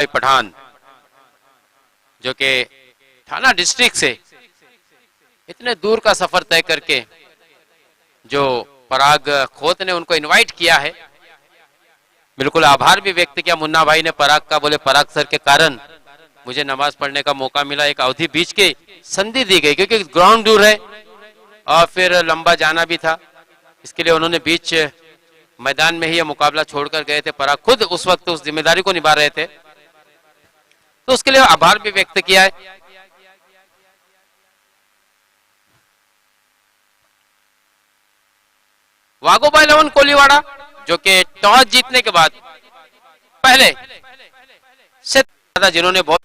पठान जो कि थाना डिस्ट्रिक्ट से इतने दूर का सफर तय करके जो पराग खोत ने उनको इनवाइट किया है, बिल्कुल आभार भी व्यक्त किया मुन्ना भाई ने पराग का। बोले पराग सर के कारण मुझे नमाज पढ़ने का मौका मिला, एक अवधि बीच के संधि दी गई क्योंकि ग्राउंड दूर है और फिर लंबा जाना भी था, इसके लिए उन्होंने बीच मैदान में ही यह मुकाबला छोड़कर गए थे। पराग खुद उस वक्त उस जिम्मेदारी को निभा रहे थे, तो उसके लिए आभार भी व्यक्त किया है। वाघोबा 11 कोलीवाड़ा जो कि टॉस जीतने के बाद पहले से जिन्होंने बहुत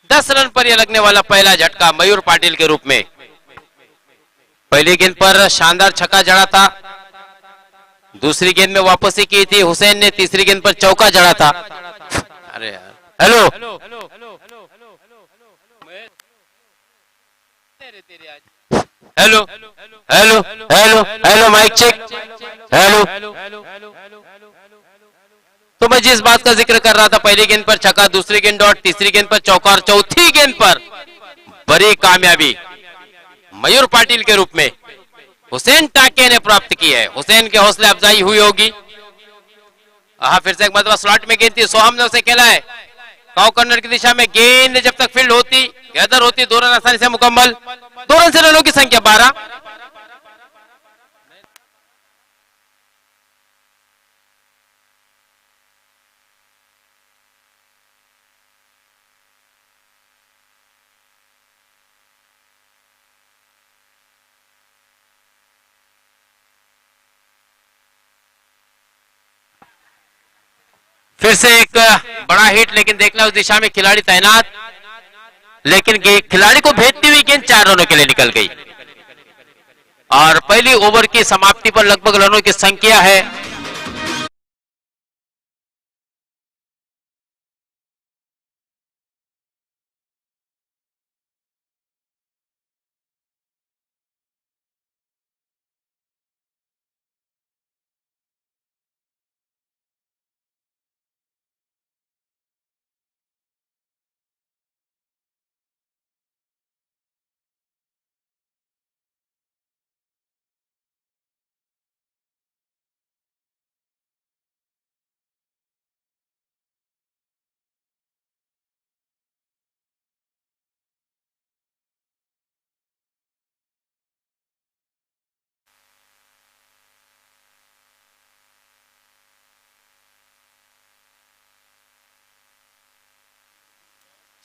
10 रन पर यह लगने वाला पहला झटका मयूर पाटिल के रूप में। पहली गेंद पर शानदार छक्का जड़ा था, दूसरी गेंद में वापसी की थी हुसैन ने, तीसरी गेंद पर चौका जड़ा था। अरे यार, hello hello hello hello hello mic check, hello. तो मैं जिस बात का जिक्र कर रहा था, पहली गेंद पर छक्का, दूसरी गेंद डॉट, तीसरी गेंद पर चौका और चौथी गेंद पर बड़ी कामयाबी मयूर पाटिल के रूप में हुसैन टाके ने प्राप्त की है। हुसैन के हौसले अफजाई हुई होगी। फिर से एक मरतबा स्लॉट में गेंद थी, सोहम ने उसे खेला है काउ कर्नर की दिशा में। गेंद जब तक फील्ड होती गैदर होती, 2 रन आसानी से मुकम्मल, 2 रन से रनों की संख्या 12। फिर से एक बड़ा हिट, लेकिन देखना उस दिशा में खिलाड़ी तैनात, लेकिन खिलाड़ी को भेजती हुई गेंद 4 रनों के लिए निकल गई और पहली ओवर की समाप्ति पर लगभग रनों की संख्या है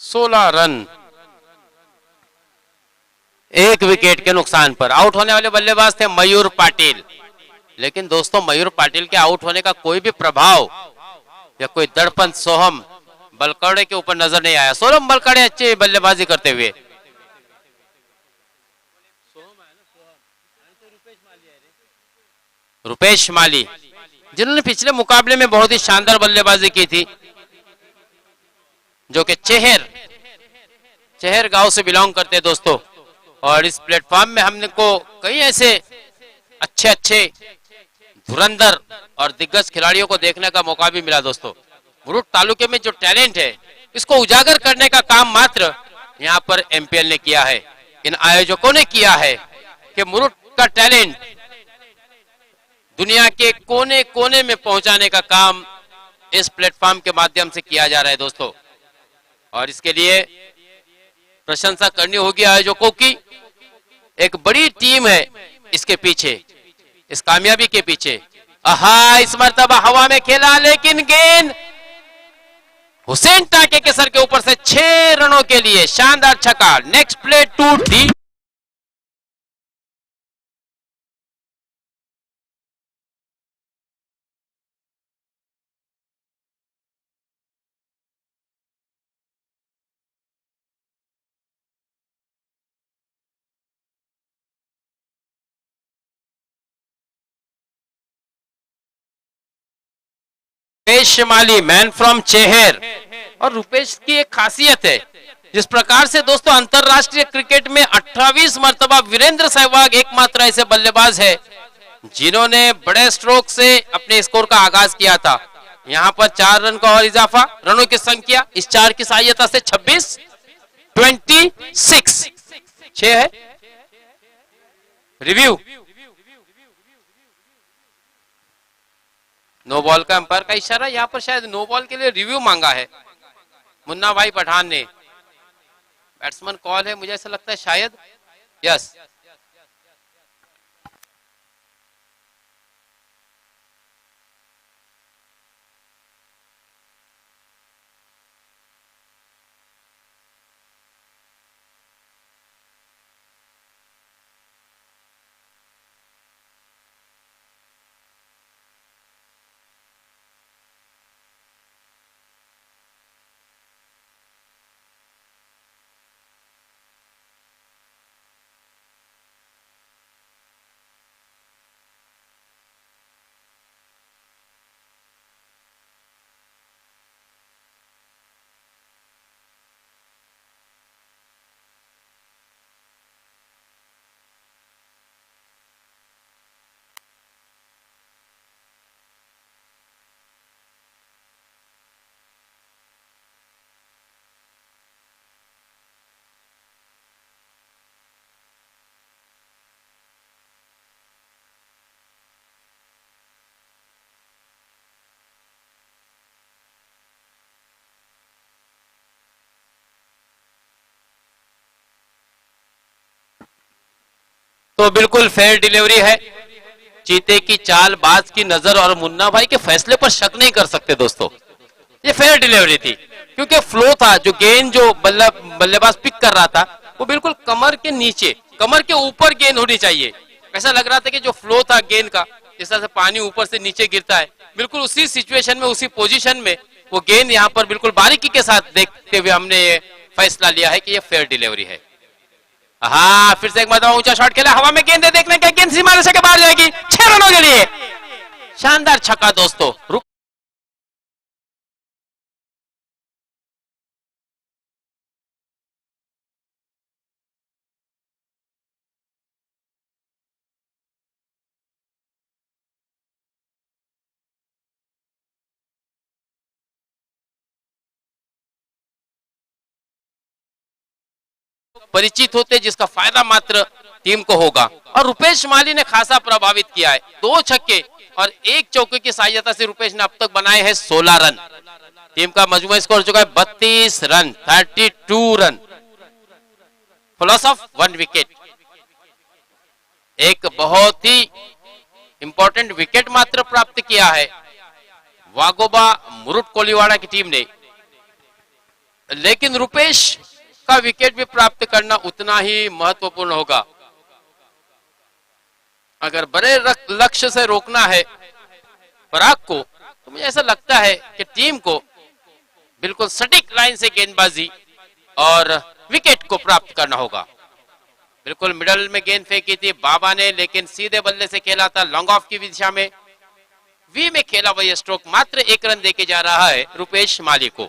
सोलह रन 1 विकेट के नुकसान पर। आउट होने वाले बल्लेबाज थे मयूर पाटिल, लेकिन दोस्तों मयूर पाटिल के आउट होने का कोई भी प्रभाव या कोई दड़पन सोहम बलकड़े के ऊपर नजर नहीं आया। सोहम बलकड़े अच्छी बल्लेबाजी करते हुए, रुपेश माली जिन्होंने पिछले मुकाबले में बहुत ही शानदार बल्लेबाजी की थी, जो कि चेहर गांव से बिलोंग करते हैं दोस्तों। और इस प्लेटफॉर्म में हमने को कई ऐसे अच्छे धुरंधर और दिग्गज खिलाड़ियों को देखने का मौका भी मिला दोस्तों। मुरुड तालुके में जो टैलेंट है, इसको उजागर करने का काम मात्र यहाँ पर एमपीएल ने किया है, इन आयोजकों ने किया है कि मुरुड का टैलेंट दुनिया के कोने कोने में पहुंचाने का काम इस प्लेटफॉर्म के माध्यम से किया जा रहा है दोस्तों। और इसके लिए प्रशंसा करनी होगी आयोजकों की। एक बड़ी टीम है इसके पीछे, इस कामयाबी के पीछे। इस मर्तबा हवा में खेला, लेकिन गेंद हुसैन टाके के सर के ऊपर से 6 रनों के लिए शानदार छक्का। Next play to D. Rupesh Mali, man from चेहर। और रुपेश की एक खासियत है, जिस प्रकार से दोस्तों अंतरराष्ट्रीय क्रिकेट में 28 मर्तबा वीरेंद्र सहवाग एकमात्र ऐसे बल्लेबाज है जिन्होंने बड़े स्ट्रोक से अपने स्कोर का आगाज किया था। यहां पर 4 रन का और इजाफा, रनों की संख्या इस 4 की सहायता से 26, 26 6 है। रिव्यू, नो बॉल का अंपायर का इशारा, यहां पर शायद नो बॉल के लिए रिव्यू मांगा है मुन्ना भाई पठान ने। बैट्समैन कॉल है, मुझे ऐसा लगता है शायद, यस। तो बिल्कुल फेयर डिलीवरी है। चीते की चाल, बाज की नजर और मुन्ना भाई के फैसले पर शक नहीं कर सकते दोस्तों। ये फेयर डिलीवरी थी क्योंकि फ्लो था, जो गेंद जो बल्लेबाज पिक कर रहा था वो बिल्कुल कमर के नीचे, कमर के ऊपर गेंद होनी चाहिए। ऐसा लग रहा था कि जो फ्लो था गेंद का, जिस तरह से पानी ऊपर से नीचे गिरता है, बिल्कुल उसी सिचुएशन में, उसी पोजीशन में वो गेंद यहाँ पर बिल्कुल बारीकी के साथ देखते हुए हमने ये फैसला लिया है कि ये फेयर डिलीवरी है। हाँ, फिर से एक मरतबा ऊंचा शॉट खेला, हवा में गेंद देखने का, गेंद सीमा रेखा के बाहर जाएगी, 6 रनों के लिए शानदार छक्का दोस्तों। परिचित होते जिसका फायदा मात्र टीम को होगा, और रुपेश माली ने खासा प्रभावित किया है। 2 छक्के और 1 चौके की सहायता से रुपेश ने अब तक बनाए हैं 16 रन। टीम का मजमूई स्कोर हो चुका है 32 run, 32 run, plus of 1 wicket. एक बहुत ही इंपॉर्टेंट विकेट मात्र प्राप्त किया है वागोबा मुरुट कोलीवाड़ा की टीम ने, लेकिन रुपेश का विकेट भी प्राप्त करना उतना ही महत्वपूर्ण होगा। अगर बड़े लक्ष्य से रोकना है पराग को, तो मुझे ऐसा लगता है कि टीम को बिल्कुल सटीक लाइन से गेंदबाजी और विकेट को प्राप्त करना होगा। बिल्कुल मिडल में गेंद फेंकी थी बाबा ने, लेकिन सीधे बल्ले से खेला था लॉन्ग ऑफ की दिशा में, वी में खेला वही स्ट्रोक। मात्र 1 रन देके जा रहा है रुपेश माली को,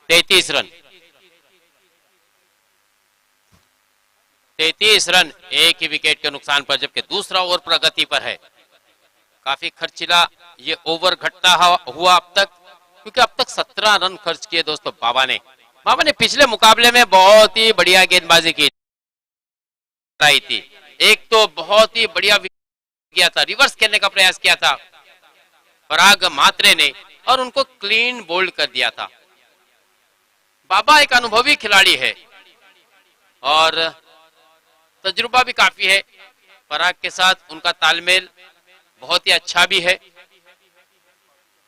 33 रन, 33 रन, एक ही विकेट के नुकसान पर, जबकि दूसरा ओवर प्रगति पर है। काफी खर्चीला ये ओवर घटता हुआ अब तक, क्योंकि अब तक 17 रन खर्च किए दोस्तों बाबा ने पिछले मुकाबले में बहुत ही बढ़िया गेंदबाजी की थी। एक तो बहुत ही बढ़िया किया था, रिवर्स खेलने का प्रयास किया था पराग म्हात्रे ने, और उनको क्लीन बोल्ड कर दिया था। बाबा एक अनुभवी खिलाड़ी है और तजुर्बा भी काफी है, पराग के साथ उनका तालमेल बहुत ही अच्छा भी है,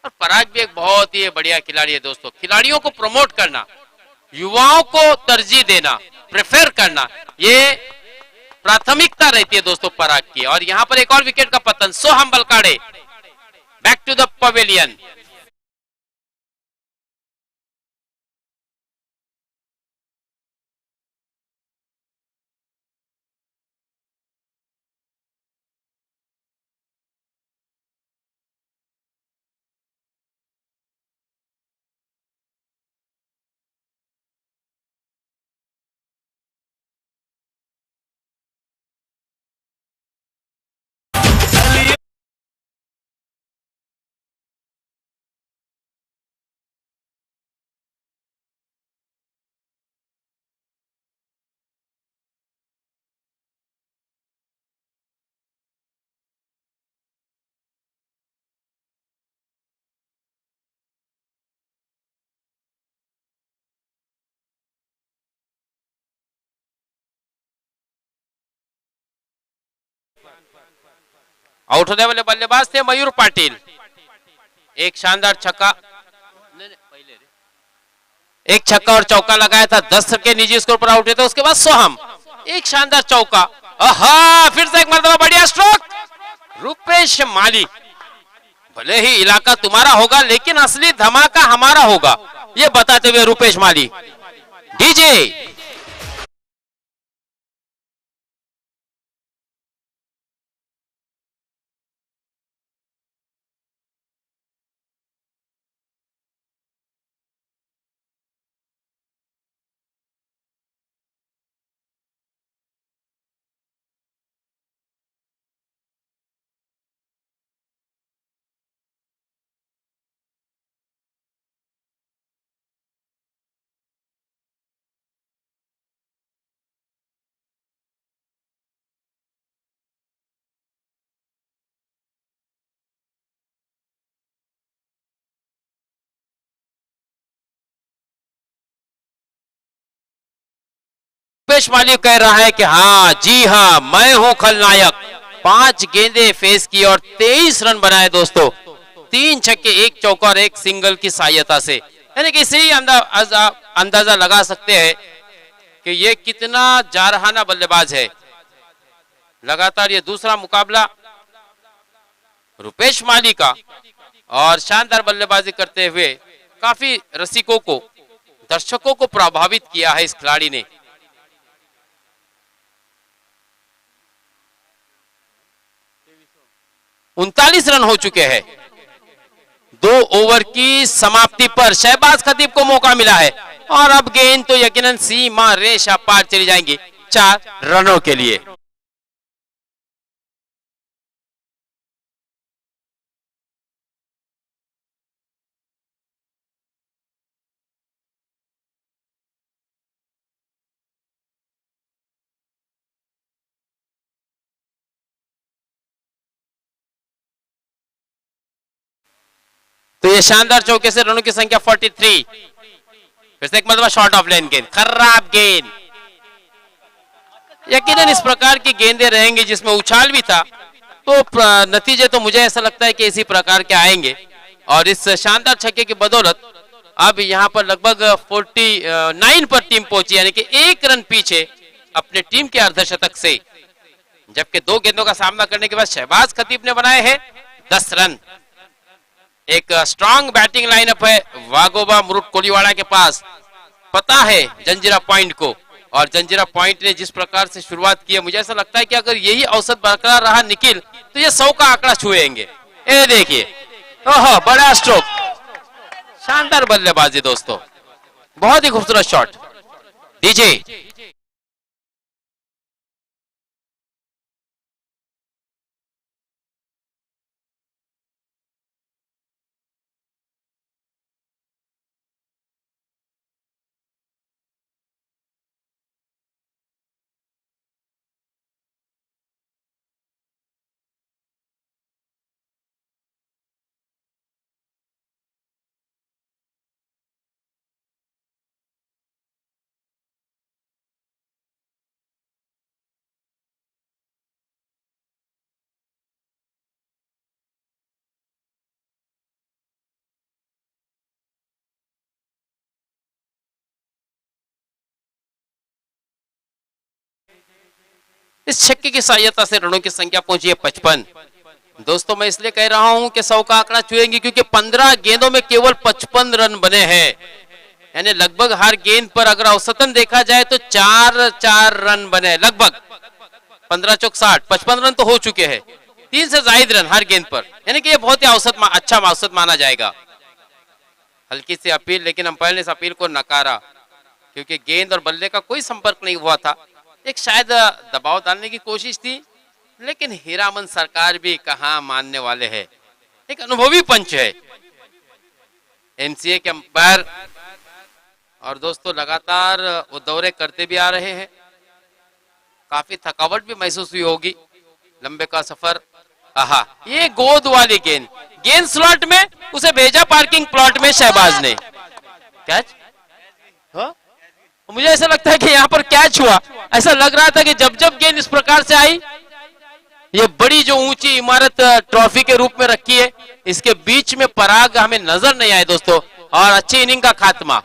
और पराग भी एक बहुत ही बढ़िया खिलाड़ी है दोस्तों। खिलाड़ियों को प्रमोट करना, युवाओं को तरजीह देना, प्रेफर करना, ये प्राथमिकता रहती है दोस्तों पराग की। और यहां पर एक और विकेट का पतन, Soham Balkade back to the pavilion. Out होने वाले बल्लेबाज थे मयूर पाटिल। एक शानदार छक्का, एक छक्का और चौका लगाया था, 10 के निजी स्कोर पर आउट हुए थे। उसके बाद सोहम, एक शानदार चौका, फिर से एक मरतबा बढ़िया स्ट्रोक। रुपेश माली, भले ही इलाका तुम्हारा होगा लेकिन असली धमाका हमारा होगा, ये बताते हुए रुपेश माली। डीजे रुपेश माली कह रहा है कि हाँ जी हाँ, मैं हूं खलनायक। 5 गेंदें फेस की और 23 रन बनाए दोस्तों, 3 छक्के, 1 चौका और 1 सिंगल की सहायता से। यानी कि इसी अंदाजा लगा सकते हैं कि ये कितना जारहाना बल्लेबाज है। लगातार ये दूसरा मुकाबला रुपेश माली का, और शानदार बल्लेबाजी करते हुए काफी रसिकों को, दर्शकों को प्रभावित किया है इस खिलाड़ी ने। 39 रन हो चुके हैं। 2 ओवर की समाप्ति पर शहबाज खतीब को मौका मिला है और अब गेंद तो यकीनन सीमा रेशा पार चली जाएंगी 4 रनों के लिए। तो ये शानदार चौके से रनों की संख्या 43। फिर से एक मतलब शॉर्ट ऑफ लेन गेंद, खराब गेंद। यकीनन इस प्रकार की गेंदें रहेंगी जिसमें उछाल भी था, तो नतीजे तो मुझे ऐसा लगता है कि इसी प्रकार के आएंगे। और इस शानदार छक्के की बदौलत अब यहां पर लगभग 49 पर टीम पहुंची, यानी कि 1 रन पीछे अपने टीम के अर्धशतक से। जबकि 2 गेंदों का सामना करने के बाद शहबाज खतीब ने बनाए हैं 10 रन। एक स्ट्रांग बैटिंग लाइनअप है वागोबा मुरुट कोलीवाड़ा के पास, पता है जंजीरा पॉइंट को, और जंजीरा पॉइंट ने जिस प्रकार से शुरुआत की है, मुझे ऐसा लगता है कि अगर यही औसत बरकरार रहा निखिल, तो ये 100 का आंकड़ा छुएंगे। ये देखिए, ओहो बड़ा स्ट्रोक, शानदार बल्लेबाजी दोस्तों, बहुत ही खूबसूरत शॉट। डीजे इस छक्के की सहायता से रनों की संख्या पहुंची है 55। दोस्तों मैं इसलिए कह रहा हूं कि 100 का आंकड़ा छुएंगे क्योंकि 15 गेंदों में केवल 55 रन बने हैं, यानी लगभग हर गेंद पर अगर औसतन देखा जाए तो 4 रन बने, लगभग 15 चौक 60, 55 रन तो हो चुके हैं, 3 से ज्यादा रन हर गेंद पर, यानी कि ये बहुत ही अच्छा औसत माना जाएगा। हल्की सी अपील, लेकिन अंपायर ने इस अपील को नकारा क्योंकि गेंद और बल्ले का कोई संपर्क नहीं हुआ था। एक शायद दबाव डालने की कोशिश थी, लेकिन हीरामन सरकार भी कहां मानने वाले हैं। एक अनुभवी पंच है एमसीए के अंपायर, और दोस्तों लगातार वो दौरे करते भी आ रहे हैं, काफी थकावट भी महसूस हुई होगी, लंबे का सफर। आहा, ये गोद वाली गेंद स्लॉट में, उसे भेजा पार्किंग प्लॉट में शहबाज ने। कैच, मुझे ऐसा लगता है कि यहाँ पर कैच हुआ, ऐसा लग रहा था कि जब जब गेंद इस प्रकार से आई ये बड़ी जो ऊंची इमारत ट्रॉफी के रूप में रखी है, इसके बीच में पराग हमें नजर नहीं आए दोस्तों, और अच्छी इनिंग का खात्मा।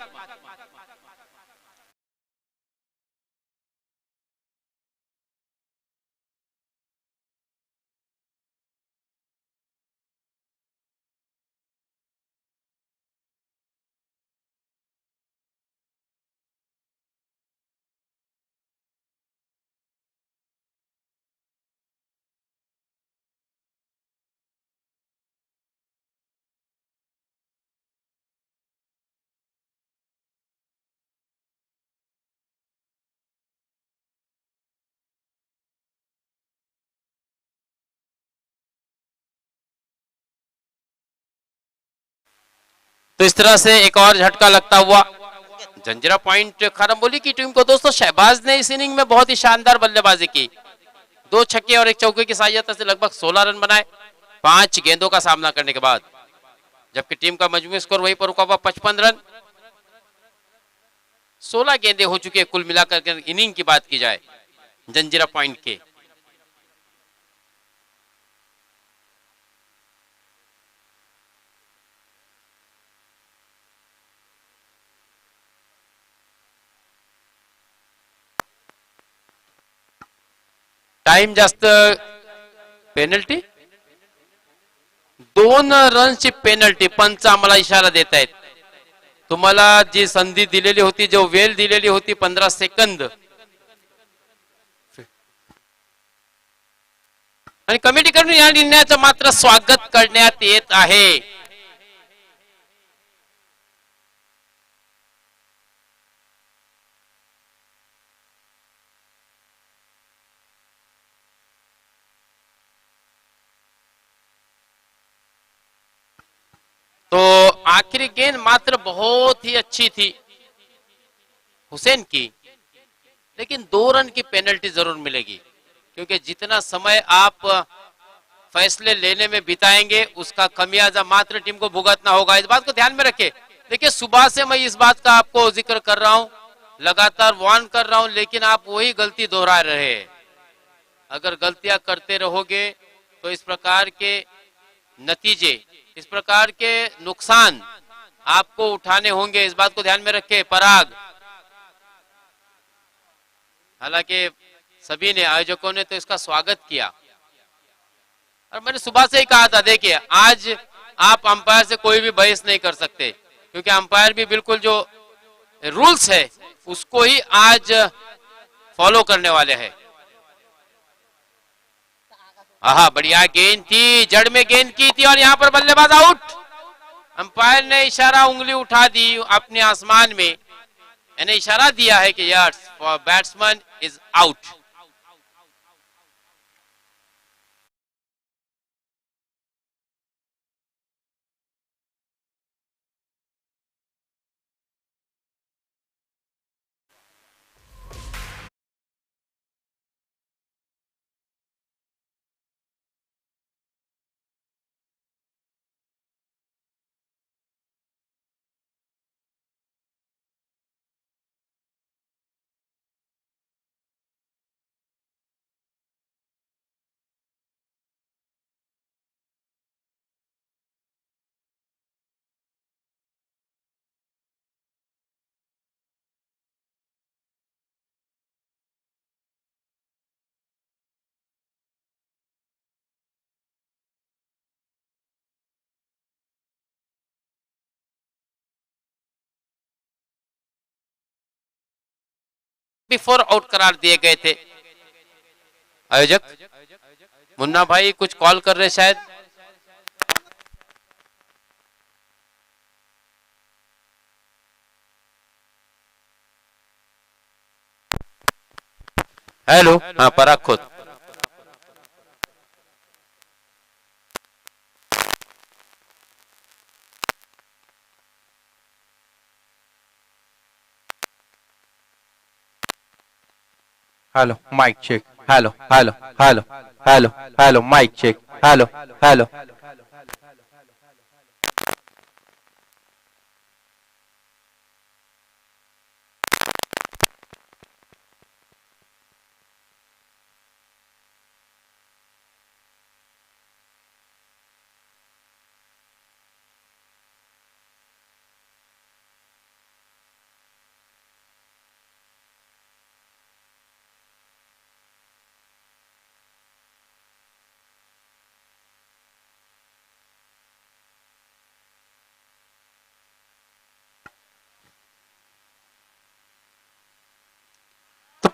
तो इस तरह से एक और झटका लगता हुआ जंजीरा पॉइंट खरमबोली की टीम को दोस्तों। शहबाज ने इस इनिंग में बहुत ही शानदार बल्लेबाजी की, 2 छक्के और 1 चौके की सहायता से लगभग 16 रन बनाए 5 गेंदों का सामना करने के बाद, जबकि टीम का मजमूई स्कोर वहीं पर रुका हुआ 55 रन। 16 गेंदें हो चुकी है कुल मिलाकर इनिंग की बात की जाए जंजीरा पॉइंट के। टाइम जास्त पेनल्टी, 2 रनची पेनल्टी। पंच आम्हाला इशारा देत आहेत, तुम्हाला जी संधी दिलेली होती, जो वेळ दिलेली होती 15 सेकंद, आणि कमिटीकडून या निर्णयाचं मात्र स्वागत करण्यात येत आहे। तो आखिरी गेंद मात्र बहुत ही अच्छी थी हुसैन की, लेकिन 2 रन की पेनल्टी जरूर मिलेगी, क्योंकि जितना समय आप फैसले लेने में बिताएंगे उसका खमियाजा मात्र टीम को भुगतना होगा। इस बात को ध्यान में रखें। देखिए, सुबह से मैं इस बात का आपको जिक्र कर रहा हूं, लगातार वार्न कर रहा हूं, लेकिन आप वही गलती दोहरा रहे हैं। अगर गलतियां करते रहोगे तो इस प्रकार के नतीजे, इस प्रकार के नुकसान आपको उठाने होंगे। इस बात को ध्यान में रखें। पराग, हालांकि सभी ने, आयोजकों ने तो इसका स्वागत किया, और मैंने सुबह से ही कहा था, देखिए आज आप अंपायर से कोई भी बहस नहीं कर सकते, क्योंकि अंपायर भी बिल्कुल जो रूल्स है उसको ही आज फॉलो करने वाले हैं। हाँ, बढ़िया गेंद थी, जड़ में गेंद की थी, और यहां पर बल्लेबाज आउट। अंपायर ने इशारा, उंगली उठा दी अपने आसमान में, यानी इशारा दिया है कि yes, for batsman is out. Before out करार दिए गए थे। आयोजक मुन्ना भाई कुछ कॉल कर रहे शायद। हेलो, हाँ पराग खुद। Hello, mic check. Hello, hello, hello, hello, hello, mic check. Hello, hello.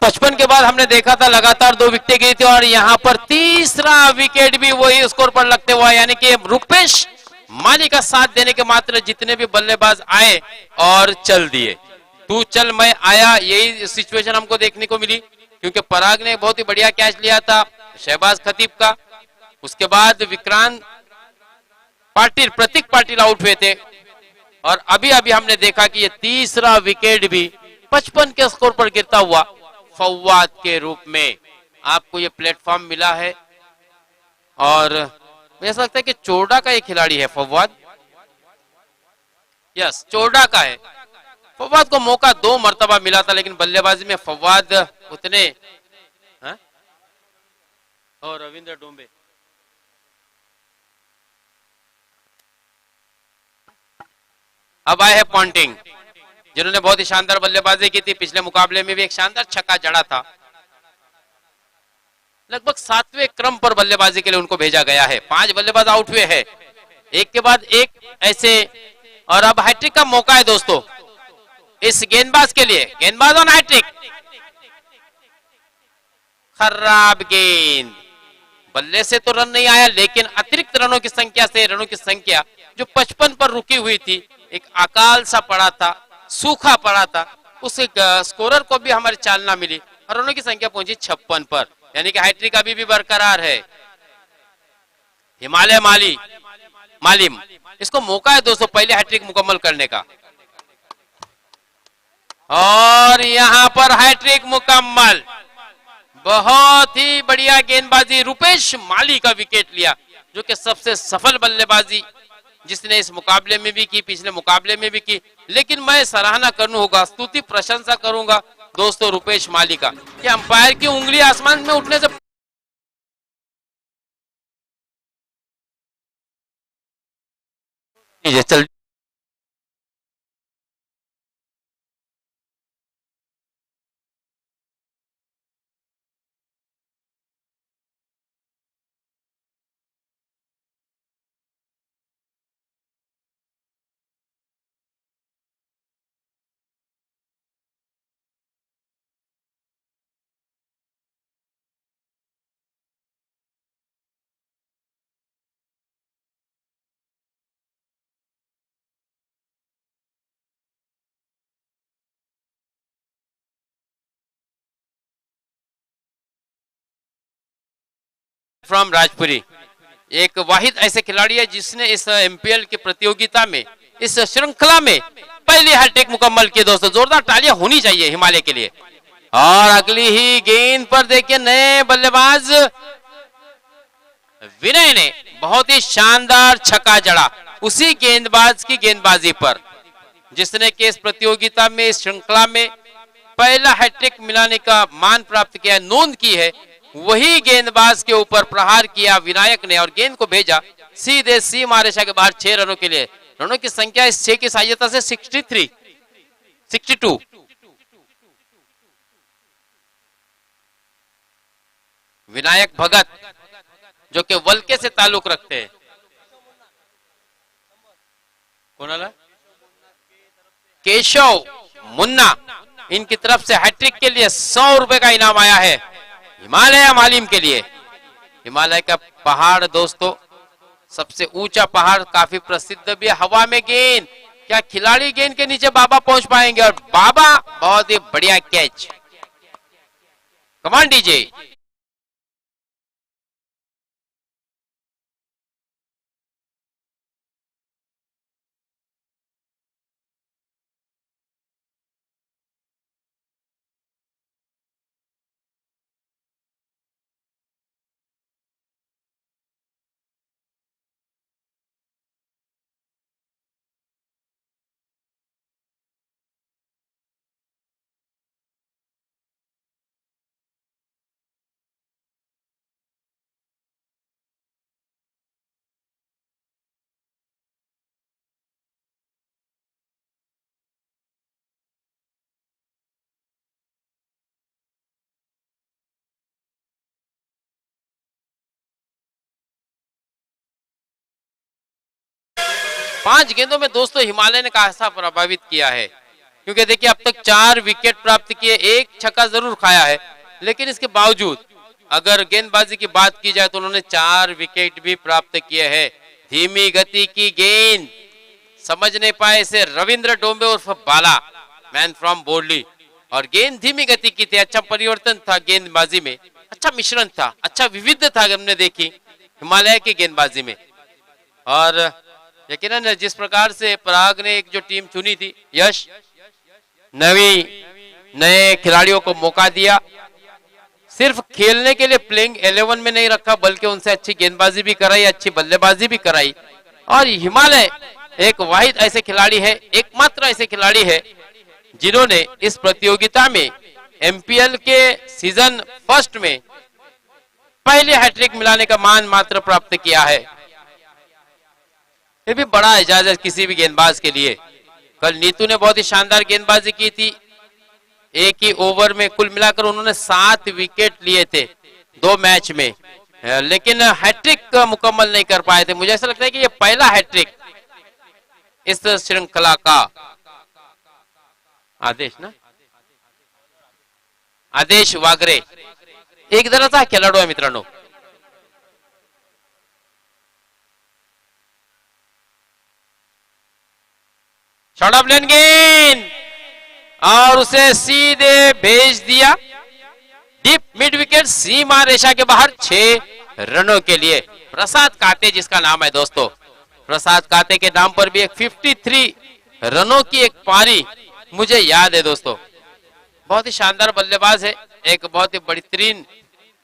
55 के बाद हमने देखा था लगातार 2 विकेट गिरी थी और यहां पर तीसरा विकेट भी वही स्कोर पर लगते हुआ, यानी कि रुपेश माली का साथ देने के मात्र जितने भी बल्लेबाज आए और चल दिए, तू चल मैं आया, यही सिचुएशन हमको देखने को मिली। क्योंकि पराग ने बहुत ही बढ़िया कैच लिया था शहबाज खतीब का, उसके बाद विक्रांत पाटिल, प्रतीक पाटिल आउट हुए थे और अभी अभी हमने देखा कि ये तीसरा विकेट भी 55 के स्कोर पर गिरता हुआ फवाद के रूप में आपको ये प्लेटफॉर्म मिला है। और मुझे ऐसा लगता है कि चोरडा का एक खिलाड़ी है फवाद, यस चोरडा का है। फवाद को मौका 2 मरतबा मिला था लेकिन बल्लेबाजी में फवाद उतने और रविंद्र डोंबे अब आए हैं पॉन्टिंग, जिन्होंने बहुत ही शानदार बल्लेबाजी की थी। पिछले मुकाबले में भी एक शानदार छक्का जड़ा था। लगभग 7वें क्रम पर बल्लेबाजी के लिए उनको भेजा गया है। 5 बल्लेबाज आउट हुए हैं, एक के बाद एक ऐसे, और अब हैट्रिक का मौका है दोस्तों इस गेंदबाज के लिए। गेंदबाज ऑन हैट्रिक, खराब गेंद, बल्ले से तो रन नहीं आया लेकिन अतिरिक्त रनों की संख्या से, रनों की संख्या जो 55 पर रुकी हुई थी, एक अकाल सा पड़ा था, सूखा पड़ा था, उस स्कोरर को भी हमारी चाल ना मिली और रनों की संख्या पहुंची 56 पर, यानी कि हैट्रिक अभी भी बरकरार है। हिमालय मालिम, इसको मौका है दोस्तों पहले हैट्रिक मुकम्मल करने का और यहां पर हैट्रिक मुकम्मल। बहुत ही बढ़िया गेंदबाजी, रुपेश माली का विकेट लिया जो कि सबसे सफल बल्लेबाजी जिसने इस मुकाबले में भी की, पिछले मुकाबले में भी की। लेकिन मैं सराहना करूंगा, स्तुति प्रशंसा करूंगा दोस्तों रुपेश माली का, कि अंपायर की उंगली आसमान में उठने से चल फ्रॉम राजपुरी एक वाहिद ऐसे खिलाड़ी है जिसने इस एमपीएल की प्रतियोगिता में, इस श्रृंखला में पहली हैट्रिक मुकम्मल की। दोस्तों जोरदार तालियां होनी चाहिए हिमालय के लिए। और अगली ही गेंद पर देखिए नए बल्लेबाज विनय ने बहुत ही शानदार छक्का जड़ा उसी गेंदबाज की गेंदबाजी पर जिसने कि इस प्रतियोगिता में, इस श्रृंखला में पहला हैट्रिक मिलाने का मान प्राप्त किया, नोंद की है। वही गेंदबाज के ऊपर प्रहार किया विनायक ने और गेंद को भेजा सीधे सीमा रेखा के बाहर 6 रनों के लिए। रनों की संख्या इस 6 की सहायता से 62। विनायक भगत जो कि वलके से ताल्लुक रखते हैं, कोणाला केशव मुन्ना, इनकी तरफ से हैट्रिक के लिए 100 रुपए का इनाम आया है हिमालय मालिम के लिए। हिमालय का पहाड़ दोस्तों सबसे ऊंचा पहाड़, काफी प्रसिद्ध भी है। हवा में गेंद, क्या खिलाड़ी गेंद के नीचे बाबा पहुंच पाएंगे? और बाबा बहुत ही बढ़िया कैच, कमान डीजे। पांच गेंदों में दोस्तों हिमालय ने खासा प्रभावित किया है। क्योंकि देखिए अब तक 4 विकेट प्राप्त किए, एक छक्का जरूर खाया है, लेकिन इसके बावजूद अगर गेंदबाजी की बात की जाए तो उन्होंने 4 विकेट भी प्राप्त किए हैं। धीमी गति की गेंद, समझ नहीं पाए इसे रविंद्र डोंबे उर्फ बाला, मैन फ्रॉम बोर्डली, और गेंद धीमी गति की थी। अच्छा परिवर्तन था गेंदबाजी में, अच्छा मिश्रण था, अच्छा विविधता हमने देखी हिमालय की गेंदबाजी में। और यकीनन जिस प्रकार से पराग ने एक जो टीम चुनी थी, यश नए खिलाड़ियों को मौका दिया, सिर्फ खेलने के लिए प्लेइंग 11 में नहीं रखा, बल्कि उनसे अच्छी गेंदबाजी भी कराई, अच्छी बल्लेबाजी भी कराई। और हिमालय एक वाहिद ऐसे खिलाड़ी है, एकमात्र ऐसे खिलाड़ी है जिन्होंने इस प्रतियोगिता में एमपीएल के सीजन फर्स्ट में पहले हैट्रिक मिलाने का मान मात्र प्राप्त किया है। ये भी बड़ा एजाज है किसी भी गेंदबाज के लिए। कल नीतू ने बहुत ही शानदार गेंदबाजी की थी, एक ही ओवर में कुल मिलाकर उन्होंने 7 विकेट लिए थे 2 मैच में, लेकिन हैट्रिक मुकम्मल नहीं कर पाए थे। मुझे ऐसा लगता है कि ये पहला हैट्रिक इस श्रृंखला का। आदेश वागरे एक दराचा खेळाडू आहे मित्रांनो। शॉट ऑफ लेन गेंद और उसे सीधे भेज दिया डीप मिड विकेट, सीमा रेखा के बाहर 6 रनों के लिए। प्रसाद काते जिसका नाम है दोस्तों, प्रसाद काते के नाम पर भी एक 53 रनों की एक पारी मुझे याद है दोस्तों। बहुत ही शानदार बल्लेबाज है, एक बहुत ही बेहतरीन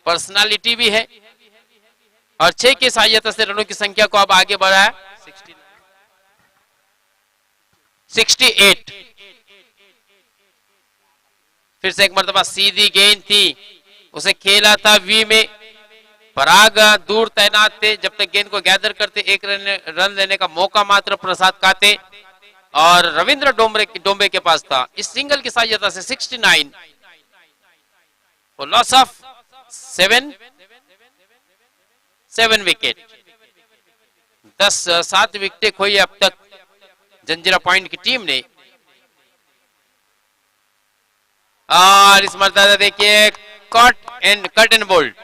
पर्सनालिटी भी है, और 6 की सहायता से रनों की संख्या को अब आगे बढ़ाया 68। फिर से एक मर्तबा सीधी गेंद थी, उसे खेला था वी में। पराग दूर तैनात थे, जब तक गेंद को गैदर करते, एक रन लेने का मौका मात्र प्रसाद काते और रविंद्र डोंबे के पास था। इस सिंगल की सहायता से 69 लॉस ऑफ 7 विकेट। 7 विकेट खोई अब तक जंजीरा पॉइंट की टीम ने। और इस मर्तबा देखिए कट एंड बोल्ड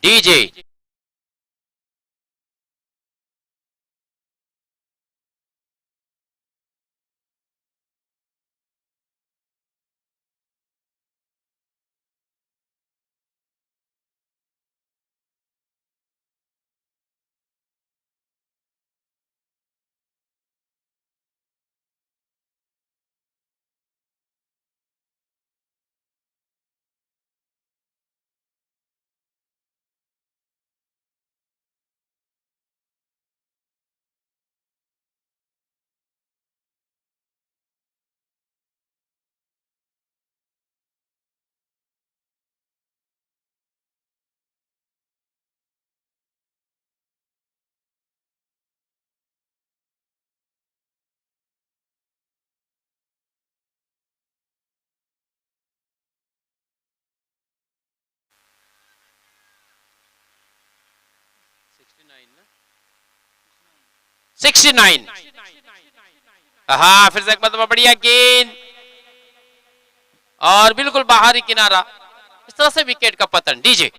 डीजे। ना 69। हाँ, फिर से एक मतलब बढ़िया गेंद और बिल्कुल बाहरी किनारा। इस तरह से विकेट का पतन। डीजे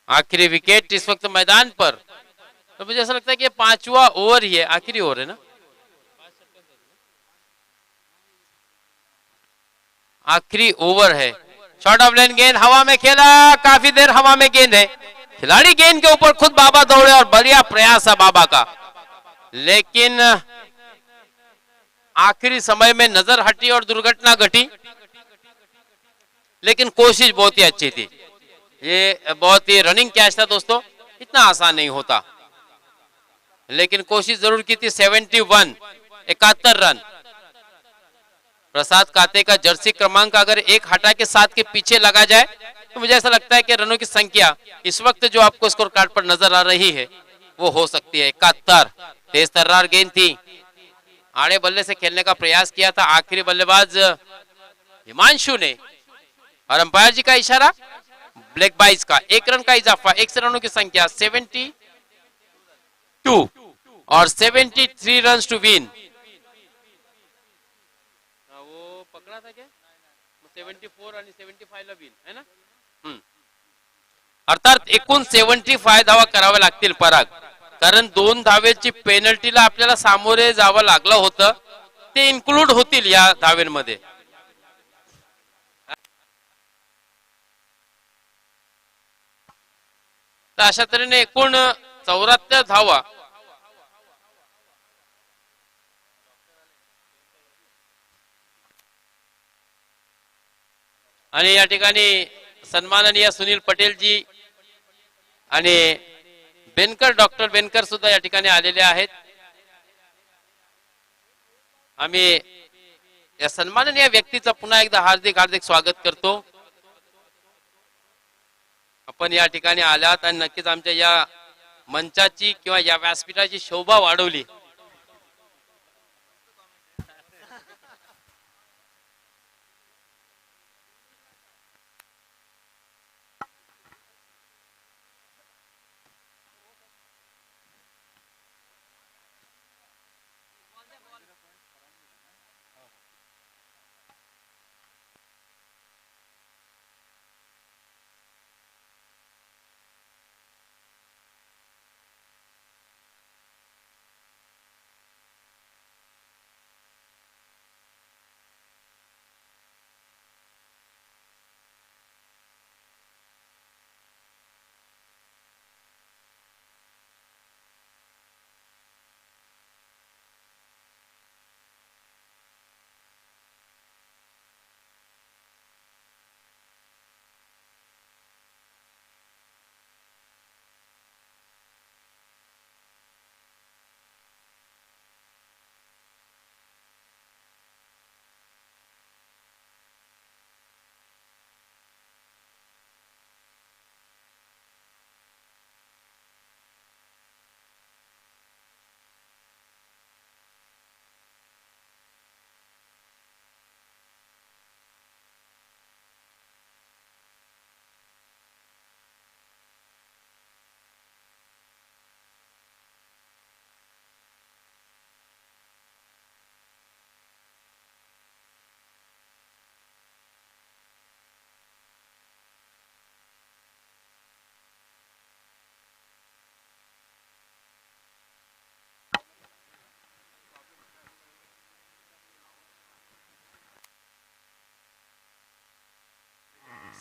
आखिरी विकेट इस वक्त मैदान पर। तो मुझे ऐसा लगता है कि 5वां ओवर ही है, आखिरी ओवर है ना, आखिरी ओवर है। शॉट ऑफ लेन गेंद हवा में खेला, काफी देर हवा में गेंद है, खिलाड़ी गेंद के ऊपर खुद बाबा दौड़े और बढ़िया प्रयास है बाबा का, लेकिन आखिरी समय में नजर हटी और दुर्घटना घटी। लेकिन कोशिश बहुत ही अच्छी थी। ये बहुत ही रनिंग कैच था दोस्तों, इतना आसान नहीं होता, लेकिन कोशिश जरूर की थी। 71 71 रन। प्रसाद काते का जर्सी क्रमांक अगर एक हटा के 7 के पीछे लगा जाए तो मुझे ऐसा लगता है कि रनों की संख्या इस वक्त जो आपको स्कोर कार्ड पर नजर आ रही है वो हो सकती है 71। तेज तर्रार गेंद थी, आड़े बल्ले से खेलने का प्रयास किया था आखिरी बल्लेबाज हिमांशु ने, और अंपायर जी का इशारा ब्लैक बाइज का। 1 रन का इजाफा, 1 रनों की संख्या 72 और 73 रन टू विन। वो पकड़ा था क्या 74 आणि 75 ला विन है ना। अर्थात एकूण 75 धावा कराव्या लागतील पराग, कारण 2 धावेची पेनल्टीला आपल्याला सामोरे जावं लागलं होतं, ते इन्क्लूड होतील या धावेंमध्ये। तर अशा तऱ्हेने एकूण 74 धावा आणि या ठिकाणी सन्माननीय सुनील पटेल जी आणि बेनकर, डॉक्टर बेनकर सुद्धा या ठिकाणी आलेले आहेत। आम्ही या सन्माननीय व्यक्तीचं पुन्हा एकदा हार्दिक हार्दिक स्वागत करतो। आपण या ठिकाणी आलात आणि नक्कीच आमच्या या मंचाची किंवा या व्यासपीठाची शोभा वाढवली।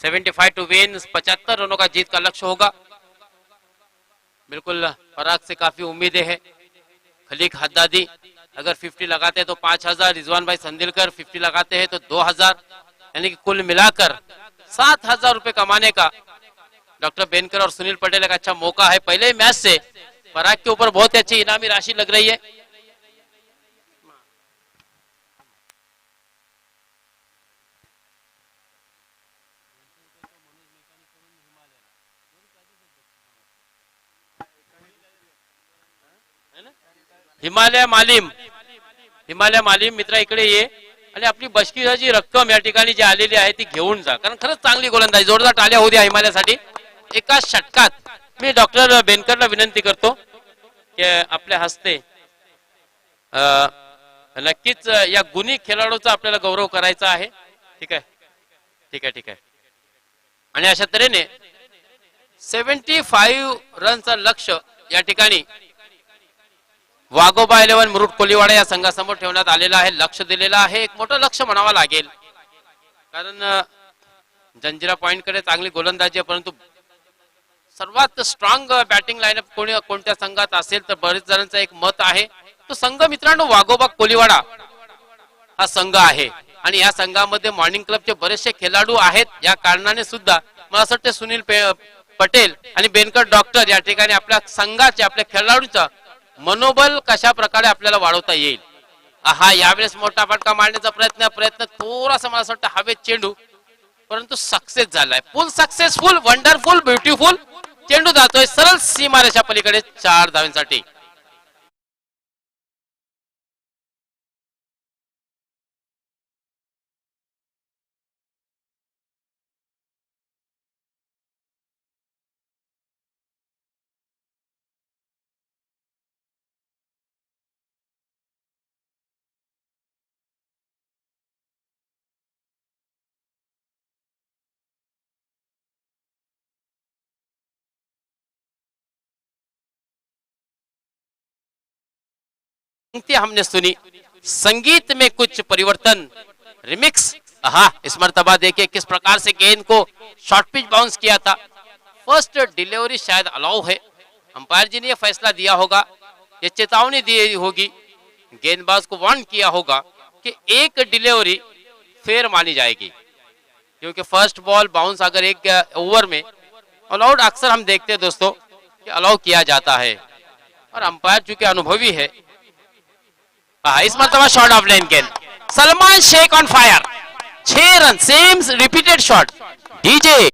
सेवेंटी 75 टू विन, 75 रनों का जीत का लक्ष्य होगा। बिल्कुल पराग से काफी उम्मीदें हैं। खलीक हद्दादी अगर 50 लगाते हैं तो 5000, रिजवान भाई संदिलकर 50 लगाते हैं तो 2000, यानी कि कुल मिलाकर 7000 रुपए कमाने का डॉक्टर बेनकर और सुनील पटेल का अच्छा मौका है। पहले ही मैच से पराग के ऊपर बहुत ही अच्छी इनामी राशि लग रही है। हिमालय मालीम मित्रा इकडे ये आणि आपली बक्षिसाची रक्कम या ठिकाणी जी आलेली आहे ती घेऊन जा, कारण खरंच चांगली गोलंदाजी। जोरदार टाळ्या होऊ द्या हिमालयासाठी। एका षटकात मी डॉक्टर बेनकरला विनंती करतो की आपल्या हस्ते नक्कीच या गुणी खेळाडूचा आपल्याला गौरव करायचा आहे। ठीक आहे, ठीक आहे, ठीक आहे। आणि अशा तऱ्हेने 75 रनचं लक्ष्य या ठिकाणी वाघोबा 11 मुरुड कोलीवाडा या संघासमोर ठेवण्यात आलेला आहे। लक्ष दिलेलं आहे, एक मोठं लक्ष म्हणावं लागेल, कारण जंजिरा पॉइंट कडे चांगली गोलंदाजी आहे, परंतु सर्वात स्ट्रॉंग बॅटिंग लाईनअप कोणत्या संघात असेल तर बरेच जणांचं एक मत आहे, तो संघ मित्रांनो वाघोबा कोलीवाडा हा संघ आहे। आणि या संघामध्ये मॉर्निंग क्लबचे बरेचसे खेळाडू आहेत, या कारणाने सुद्धा मला असं वाटतं सुनील पटेल आणि बेनकर डॉक्टर या ठिकाणी आपल्या संघाचे आपल्या खेळाडूंचा मनोबल कशा प्रकारे आपल्याला वाढवता येईल. हा यावेळेस मोठा फटका मारण्याचा प्रयत्न थोडासा मला असं वाटतं हवेत चेंडू, परंतु सक्सेस झालाय. फुल सक्सेसफुल, वंडरफुल, ब्युटिफुल चेंडू जातोय सरळ सीमारेषा पलीकडे 4 धावांसाठी. हमने सुनी संगीत में कुछ परिवर्तन, रिमिक्स. इस मर्तबा देखिए किस प्रकार से गेंद को शॉर्ट पिच बाउंस किया था. फर्स्ट डिलीवरी शायद अलाउ है. अंपायर जी ने यह फैसला दिया होगा, ये चेतावनी दी होगी, गेंदबाज को वार्न किया होगा कि एक डिलीवरी फेर मानी जाएगी, क्योंकि फर्स्ट बॉल बाउंस अगर एक ओवर में अलाउड अक्सर हम देखते हैं दोस्तों कि अलाउ किया जाता है. और अंपायर चूंकि अनुभवी है, इस मरतबा शॉट ऑफ लाइन गेंद. Salman Shaikh on fire. 6 run, same repeated shot. डीजे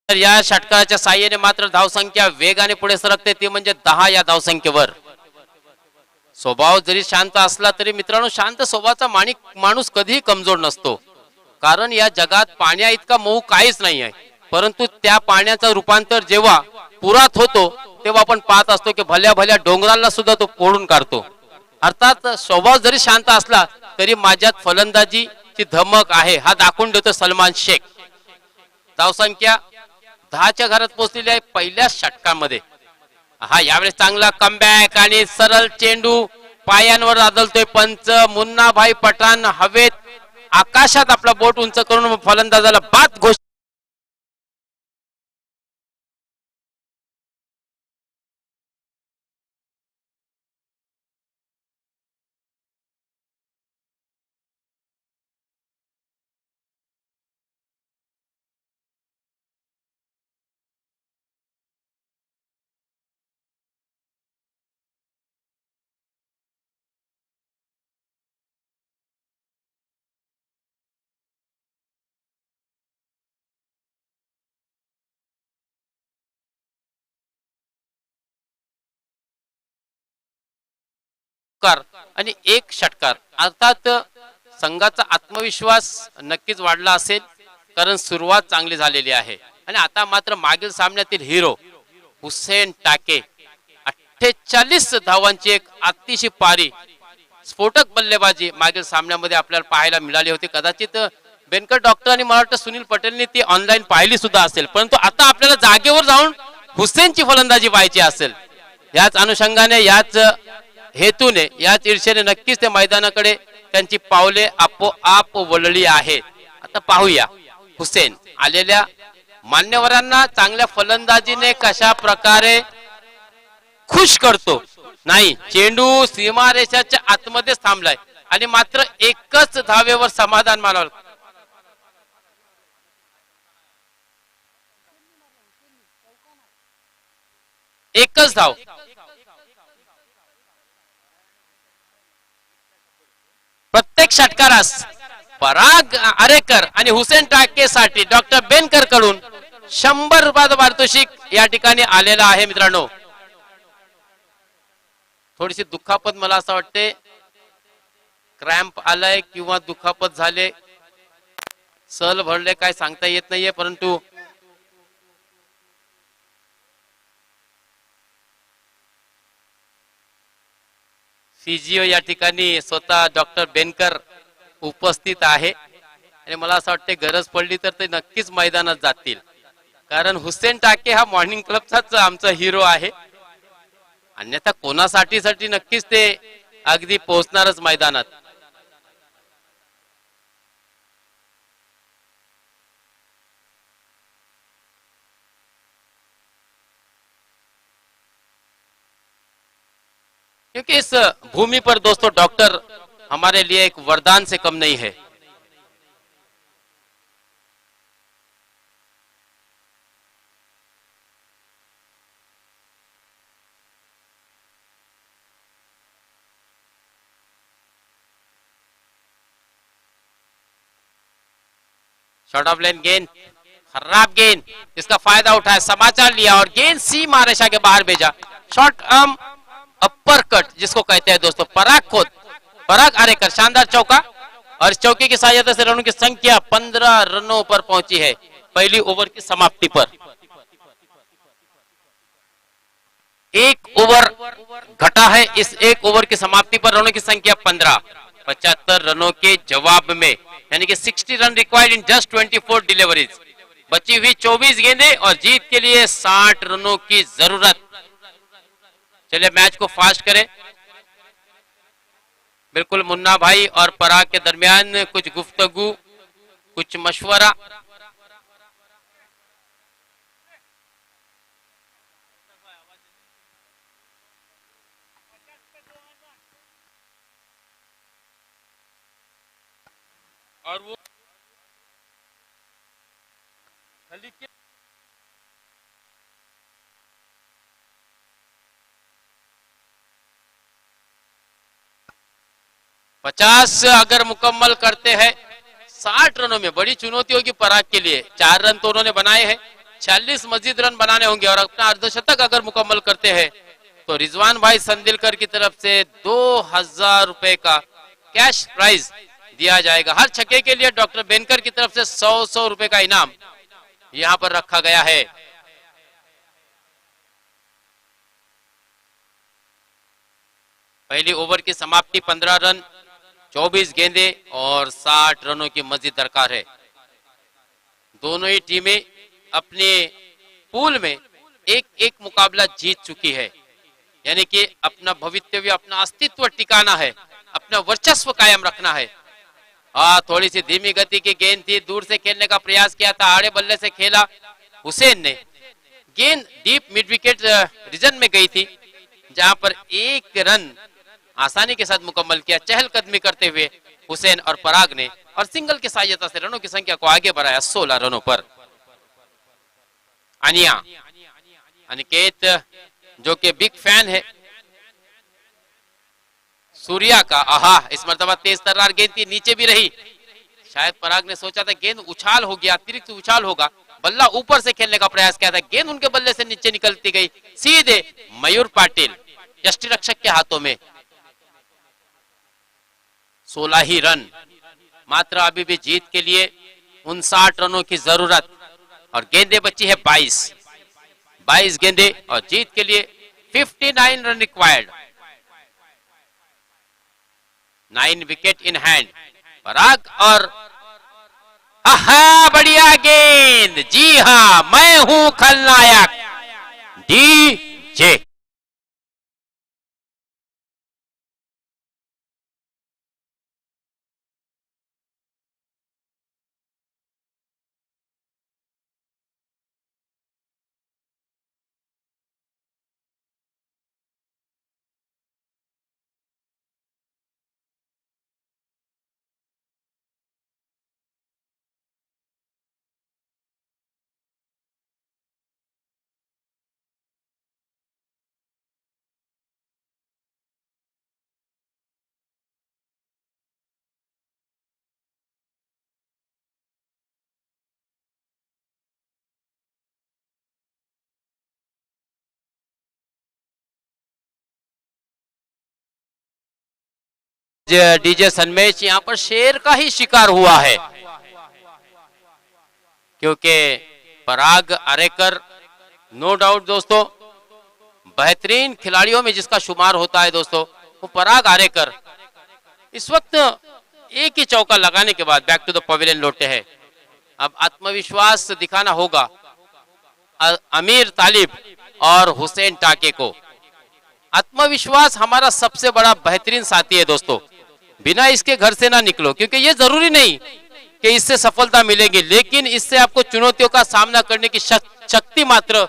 या षटकाच्या साह्याने मात्र धावसंख्या वेगाने पुढे सरकते, ती म्हणजे 10 या धावसंख्येवर. स्वभाव जरी शांत असला तरी मित्रांनो, शांत स्वभावाचा माणूस कधीही कमजोर नसतो. कारण या जगात पाण्या इतका मऊ काहीच नाही आहे, परंतु त्या पाण्याचं रूपांतर जेव्हा पुरात होतो तेव्हा आपण पाहत असतो की भल्या भल्या डोंगराला सुद्धा तो फोडून काढतो. अर्थात स्वभाव जरी शांत असला तरी माझ्यात फलंदाजीची धमक आहे, हा दाखवून देतो सलमान शेख. धावसंख्या 10च्या घरात पोहोचलेली आहे पहिल्याच षटकामध्ये. यावेळेस चांगला कमबॅक आणि सरळ चेंडू पायांवर आदळतोय पंच. मुन्नाभाई पठाण हवेत आकाशात आपला बोट उंच करून फलंदाजाला बाद घोषित. आणि एक षटकार. अर्थात संघाचा आत्मविश्वास नक्कीच वाढला असेल, कारण सुरुवात चांगली झालेली आहे. आणि आता मात्र मागील सामन्यातील हिरो हुसेन टाके 48 धावांची एक अतिशय पारी स्फोटक बल्लेबाजी मागील सामन्यामध्ये आपल्याला पाहायला मिळाली होती. कदाचित बेनकर डॉक्टर आणि मला वाटतं सुनील पटेलने ती ऑनलाईन पाहिली सुद्धा असेल, परंतु आता आपल्याला जागेवर जाऊन हुसेनची फलंदाजी पाहायची असेल. याच अनुषंगाने, याच हेतूने, याच ईर्षेने नक्कीच ते मैदानाकडे त्यांची पावले आपोआप वळली आहेत. आता पाहूया हुसेन आलेल्या मान्यवरांना चांगल्या फलंदाजीने कशा प्रकारे खुश करतो. नाही, चेंडू सीमारेषाच्या आतमध्येच थांबलाय आणि मात्र एकच धावेवर समाधान मानावं. एकच धाव. प्रत्येक षटकारास पराग आरेकर आणि हुसेन टाकेसाठी डॉक्टर बेनकर कडून 100 रुपयाचं पारितोषिक या ठिकाणी आलेला आहे. मित्रांनो, थोडीशी दुखापत, मला असं वाटते क्रॅम्प आलाय किंवा दुखापत झाले, सल भरले, काय सांगता येत नाहीये, परंतु फिजिओ या ठिकाणी स्वतः डॉक्टर बेनकर उपस्थित आहे आणि मला असं वाटते गरज पडली तर ते नक्कीच मैदानात जातील, कारण हुसेन टाके हा मॉर्निंग क्लबचाच आमचा हिरो आहे. अन्यथा कोणासाठी नक्कीच ते अगदी पोहोचणारच मैदानात. क्योंकि इस भूमि पर दोस्तों डॉक्टर हमारे लिए एक वरदान से कम नहीं है. शॉर्ट ऑफ लेन गेंद, खराब गेंद, इसका फायदा उठाया, समाचार लिया और गेंद सीमा रेखा के बाहर भेजा. शॉर्ट आर्म अपर कट जिसको कहते हैं दोस्तों, पराग आरेकर शानदार चौका और चौके की सहायता से रनों की संख्या 15 रनों पर पहुंची है पहली ओवर की समाप्ति पर. एक ओवर घटा है, इस एक ओवर की समाप्ति पर रनों की संख्या 15. 75 रनों के जवाब में यानी कि 60 run required in just 24 deliveries. बची हुई 24 गेंदें और जीत के लिए 60 रनों की जरूरत. चलिए मैच को फास्ट करें. बिल्कुल मुन्ना भाई और पराग के दरमियान कुछ गुफ्तगू, कुछ मशवरा. और वो 50 अगर मुकम्मल करते हैं 60 रनों में, बड़ी चुनौती होगी पराग के लिए. 4 रन तो उन्होंने बनाए हैं, 46 मजीद रन बनाने होंगे और अपना अर्धशतक अगर मुकम्मल करते हैं तो रिजवान भाई संदिलकर की तरफ से 2000 रुपए का कैश प्राइज दिया जाएगा. हर छक्के के लिए डॉक्टर बेनकर की तरफ से 100 रुपए का इनाम यहां पर रखा गया है. पहली ओवर की समाप्ति 15 रन 24 गेंदें और 60 रनों की मजीद दरकार है. दोनों ही टीमें अपने पूल में एक एक मुकाबला जीत चुकी है, यानी कि अपना भविष्य, अपना अस्तित्व टिकाना है, अपना वर्चस्व कायम रखना है. थोड़ी सी धीमी गति की गेंद थी, दूर से खेलने का प्रयास किया था, आड़े बल्ले से खेला हुसैन ने. गेंद डीप मिड विकेट रीजन में गई थी जहां पर एक रन आसानी के साथ मुकम्मल किया चहलकदमी करते हुए हुसैन और पराग ने, और सिंगल की सहायता से रनों की संख्या को आगे बढ़ाया 16 रनों पर. अनिया अनिकेत जो कि बिग फैन है सूर्या का, आहा इस मर्तबा तेज तर्रार गेंद थी, नीचे भी रही. शायद पराग ने सोचा था गेंद उछाल हो गया, अतिरिक्त उछाल होगा, बल्ला ऊपर से खेलने का प्रयास किया था, गेंद उनके बल्ले से नीचे निकलती गई सीधे मयूर पाटिल यष्टि रक्षक के हाथों में. 16 ही रन मात्र अभी भी जीत के लिए 59 रनों की जरूरत और गेंदें बची है 22 गेंदें और जीत के लिए 59 run required. 9 wicket in hand. Parag और आहा बढ़िया गेंद, जी हां मैं हूं खलनायक डीजे. डीजे सनमेश यहां पर शेर का ही शिकार हुआ है, क्योंकि पराग आरेकर नो डाउट दोस्तों बेहतरीन खिलाड़ियों में जिसका शुमार होता है दोस्तों, वो पराग आरेकर इस वक्त एक ही चौका लगाने के बाद बैक टू द पवेलियन लौटे हैं। अब आत्मविश्वास दिखाना होगा आमिर तालिब और हुसैन टाके को। आत्मविश्वास हमारा सबसे बड़ा बेहतरीन साथी है दोस्तों, बिना इसके घर से ना निकलो, क्योंकि ये जरूरी नहीं कि इससे सफलता मिलेगी, लेकिन इससे आपको चुनौतियों का सामना करने की शक्ति मात्र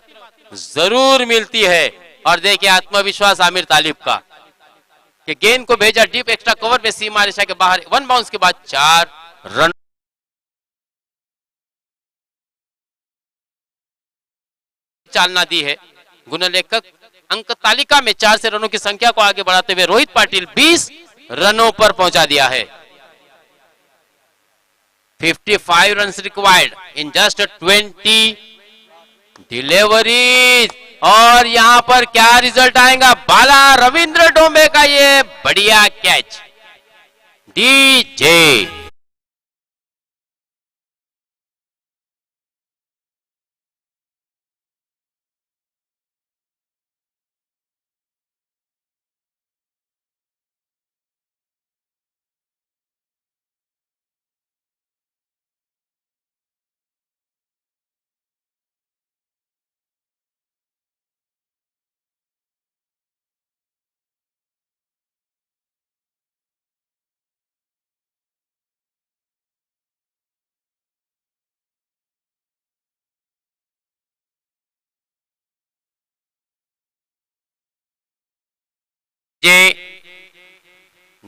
जरूर मिलती है। और देखिए आत्मविश्वास आमिर तालिब का कि गेंद को भेजा डीप एक्स्ट्रा कवर में सीमा रेखा के बाहर, वन बाउंस के बाद 4 रन चालना दी है। गुणलेखक अंक तालिका में 4 से रनों की संख्या को आगे बढ़ाते हुए रोहित पाटिल 20 रनों पर पहुंचा दिया है। 55 run required in just 20 deliveries. और यहां पर क्या रिजल्ट आएगा? बाला रविंद्र डोंबे का ये बढ़िया कैच। डीजे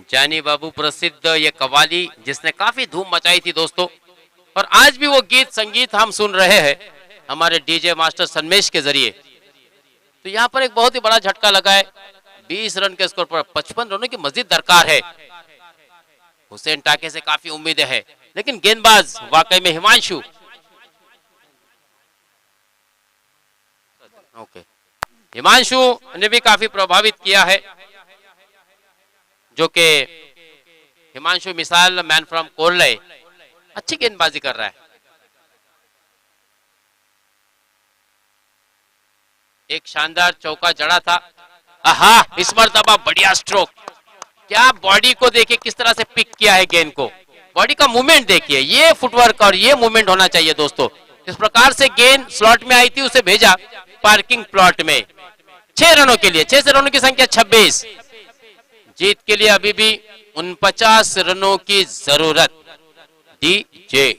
जानी बाबू प्रसिद्ध ये कवाली जिसने काफी धूम मचाई थी दोस्तों, और आज भी वो गीत संगीत हम सुन रहे हैं हमारे डीजे मास्टर सन्मेश के जरिए। तो यहाँ पर एक बहुत ही बड़ा झटका लगा है। 20 रन के स्कोर पर 55 रनों की मजीद दरकार है। हुसैन टाके से काफी उम्मीदें है, लेकिन गेंदबाज वाकई में हिमांशु हिमांशु ने भी काफी प्रभावित किया है, जो कि हिमांशु मिसाल मैन फ्रॉम कोरले अच्छी गेंदबाजी कर रहा है। एक शानदार चौका जड़ा था। आहा, इस मर्तबा बढ़िया स्ट्रोक। क्या बॉडी को देखिए किस तरह से पिक किया है गेंद को, बॉडी का मूवमेंट देखिए, ये फुटवर्क और ये मूवमेंट होना चाहिए दोस्तों। इस प्रकार से गेंद स्लॉट में आई थी, उसे भेजा पार्किंग प्लॉट में 6 रनों के लिए। 6 से रनों की संख्या 26। जीत के लिए अभी भी 49 रनों की जरूरत। डीजे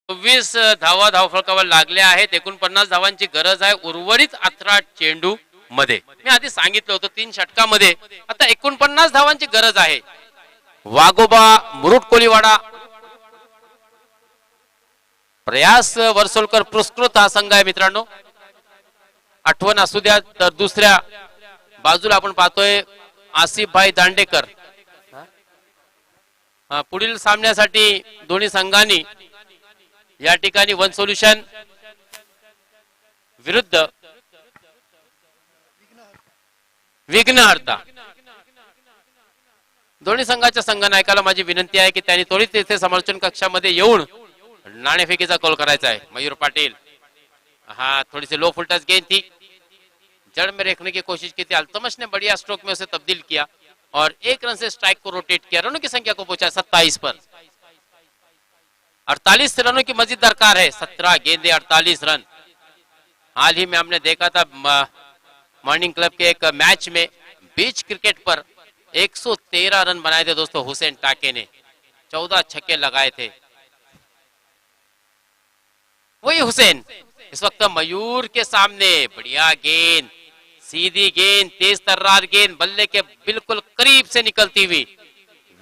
चोवीस धावा धावफलकावर लागल्या आहेत। 49 धावांची गरज आहे उर्वरित 18 चेंडू मध्ये। मी आधी सांगितलं होतं 3 षटकामध्ये आता 49 धावांची गरज आहे। वाघोबा मुरुड कोलीवाडा प्रयास वर्सोलकर पुरस्कृत हा संघ आहे मित्रांनो। आठवण असू द्या तर दुसऱ्या बाजूला आपण पाहतोय आसिफ भाई दांडेकर। पुढील सामन्यासाठी दोन्ही संघांनी या ठिकाणी वन सोल्युशन विरुद्ध विघ्नहर्ता। दोन्ही संघाच्या संघनायकाला माझी विनंती आहे की त्यांनी त्वरित येथे समर्थन कक्षामध्ये येऊन नाणेफेकीचा कॉल करायचा है। मयूर पाटिल, हाँ थोड़ी सी लो फुलटस गेंद थी, जड़ में रखने की कोशिश की थी। अल्तमश ने बढ़िया स्ट्रोक में उसे तब्दील किया और 1 रन से स्ट्राइक को रोटेट किया। रनों की संख्या को पहुंचा 27 पर। 48 रनों की मजीद दरकार है। 17 गेंदे 48 रन। हाल ही में हमने देखा था मॉर्निंग क्लब के एक मैच में बीच क्रिकेट पर 113 रन बनाए थे दोस्तों हुसैन टाके ने, 14 छक्के लगाए थे। वही हुसैन इस वक्त मयूर के सामने बढ़िया गेंद, सीधी गेंद, तेज तर्रार गेंद, बल्ले के बिल्कुल करीब से निकलती हुई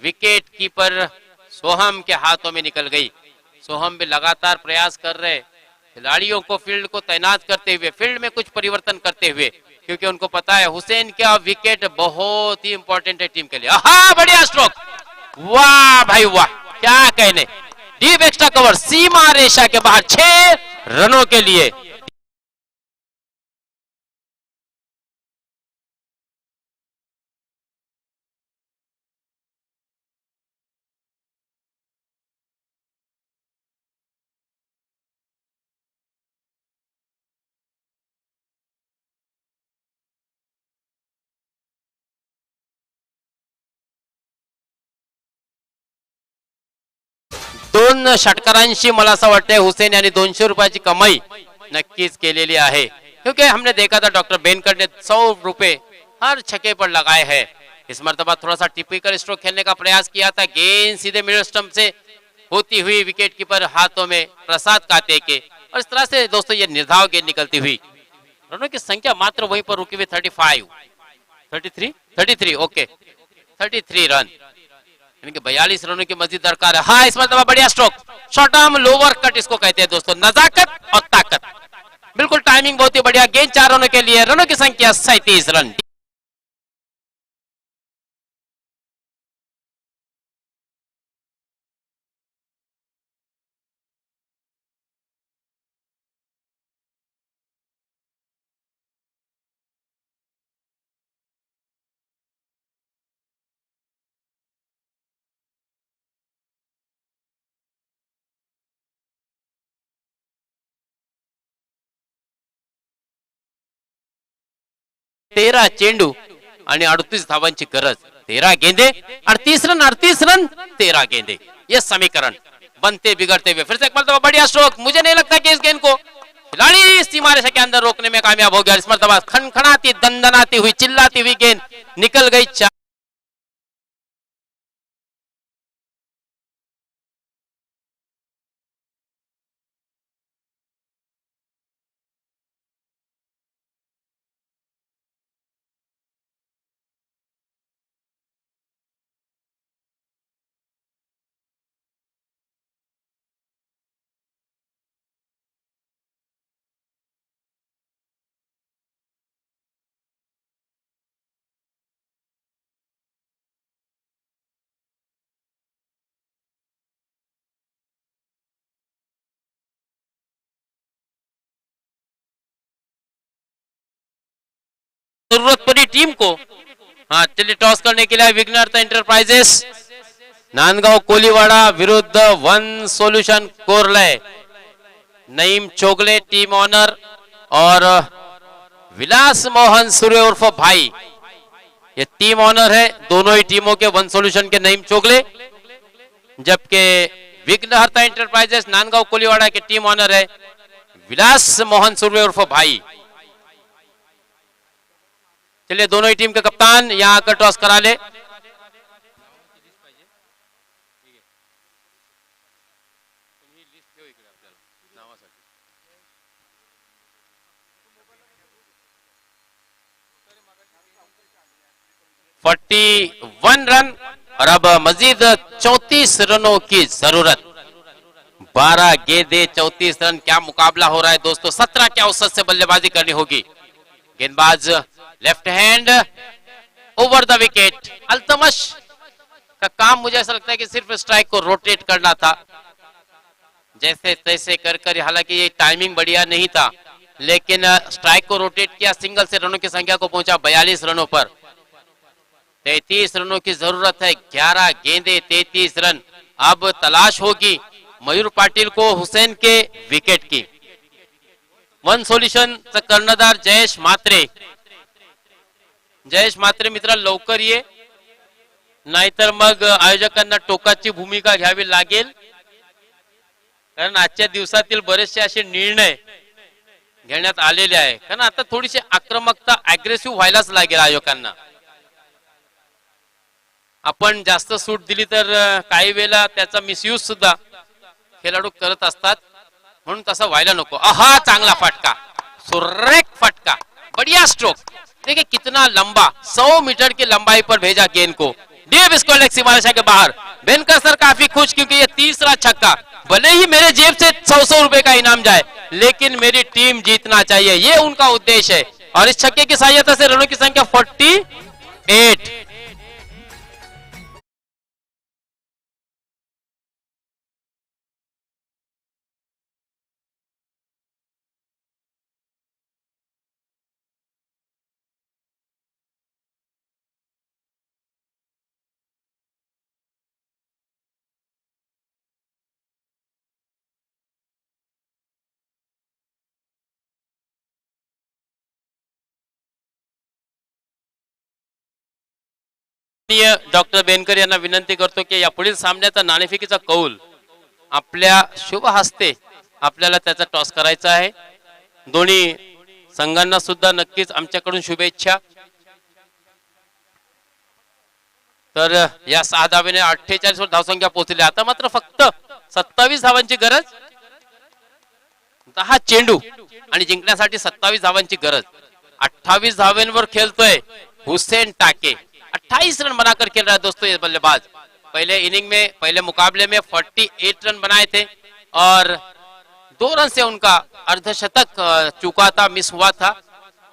विकेट कीपर सोहम के हाथों में निकल गई। सोहम भी लगातार प्रयास कर रहे खिलाड़ियों को फील्ड को तैनात करते हुए, फील्ड में कुछ परिवर्तन करते हुए, क्योंकि उनको पता है हुसैन का विकेट बहुत ही इंपॉर्टेंट है टीम के लिए। बढ़िया स्ट्रोक, वाह भाई वाह, क्या कहने। डीप एक्स्ट्रा कवर, सीमा रेखा के बाहर 6 रनों के लिए। दोन षटकारांशी मला असं वाटतंय हुसेन यांनी 200 रुपयाची कमाई नक्कीच केलेली आहे, क्योंकि हमने देखा था डॉक्टर बेनकर ने 100 रुपए हर छक्के पर लगाए हैं। इस मर्तबा थोड़ा सा टिपिकल स्ट्रोक खेलने का प्रयास किया था, गेंद सीधे मिडल स्टंप से होती हुई विकेट कीपर हाथों में प्रसाद काते के, और इस तरह से दोस्तों ये निर्धाव गेंद निकलती हुई। रनों की संख्या मात्र वहीं पर रुकी हुई 33 ओके 33 रन, यानी कि 42 रनों की मजीद दरकार है। हाँ, इस मर्तबा बढ़िया stroke, short arm lower cut इसको कहते हैं दोस्तों, नजाकत और ताकत, बिल्कुल टाइमिंग बहुत ही बढ़िया। गेंद 4 रनों के लिए, रनों की संख्या 37 रन। तेरा चेंडू आणि 38 धावांची गरज, 13 गेंदे 38 रन 13 गेंदे, ये समीकरण बनते बिगड़ते हुए फिर से एक मरतबा बढ़िया स्ट्रोक। मुझे नहीं लगता कि इस गेंद को खिलाड़ी सीमा रेखा के अंदर रोकने में कामयाब हो गया। इस मरतबा खनखनाती दंदनाती हुई चिल्लाती हुई गेंद निकल गई। जरूरत पड़ी टीम को, हाँ चलिए टॉस करने के लिए विघ्नहर्ता एंटरप्राइजेस नांदगांव कोलीवाड़ा विरुद्ध one solution Korlai. Naeem Chogle team owner और विलास मोहन सूर्य उर्फ भाई ये टीम ऑनर है। दोनों ही टीमों के वन सॉल्यूशन के नईम चोगले, जबकि विघ्नहर्ता एंटरप्राइजेस नांदगांव कोलीवाड़ा के टीम ऑनर है विलास मोहन सूर्य उर्फ भाई। चलिए दोनों ही टीम के कप्तान यहां आकर टॉस करा ले। वन रन और अब मजीद 34 रनों की जरूरत। 12 गेंदे 34 रन, क्या मुकाबला हो रहा है दोस्तों। 17 के औसत से बल्लेबाजी करनी होगी। गेंदबाज left hand over the wicket. Altamash का काम मुझे ऐसा लगता है कि सिर्फ स्ट्राइक को रोटेट करना था, जैसे तैसे कर हालांकि ये टाइमिंग बढ़िया नहीं था, लेकिन स्ट्राइक को रोटेट किया। सिंगल से रनों की संख्या को पहुंचा 42 रनों पर। 33 रनों की जरूरत है। 11 गेंदे 33 रन। अब तलाश होगी मयूर पाटिल को हुसैन के विकेट की। वन सॉल्यूशन कर्णधार जयेश म्हात्रे मित्र लवकर ये, नाहीतर मग आयोजकांना टोकाची भूमिका घ्यावी लागेल, कारण आजच्या दिवसातील बरेचसे असे निर्णय घेण्यात आलेले आहे। कारण आता थोडीशी आक्रमकता अग्रेसिव्ह व्हायलाच लागेल आयोजकांना। आपण जास्त सूट दिली तर काही वेळेला त्याचा मिसयूज सुद्धा खेळाडू करत असतात, म्हणून तसा व्हायला नको। आहा, चांगला फटका, सुरेख फटका, बढ़िया स्ट्रोक। देखिए कितना लंबा, 100 मीटर की लंबाई पर भेजा गेंद को। डीप स्क्वायर लेग सीमा रेखा के बाहर। बेनकर सर काफी खुश, क्योंकि ये तीसरा छक्का। भले ही मेरे जेब से 100 रुपए का इनाम जाए, लेकिन मेरी टीम जीतना चाहिए, ये उनका उद्देश्य है। और इस छक्के की सहायता से रनों की संख्या 48। माननीय डॉक्टर बेनकर यांना विनंती करतो की या पुढील सामन्याचा नाणेफेकीचा कौल आपल्या शुभ हस्ते आपल्याला त्याचा टॉस करायचा आहे. दोन्ही संघांना सुद्धा नक्कीच आमच्याकडून शुभेच्छा. तर या 6 धावेने 48 वर धावसंख्या पोहोचली. आता मात्र फक्त 27 धावांची गरज. 10 चेंडू आणि जिंकण्यासाठी 27 धावांची गरज. 28 धावांवर खेलतोय हुसैन टाके. 28 रन बनाकर खेल रहा है दोस्तों ये बल्लेबाज. पहले इनिंग में पहले मुकाबले में 48 रन बनाए थे और 2 रन से उनका अर्धशतक चुका था, मिस हुआ था.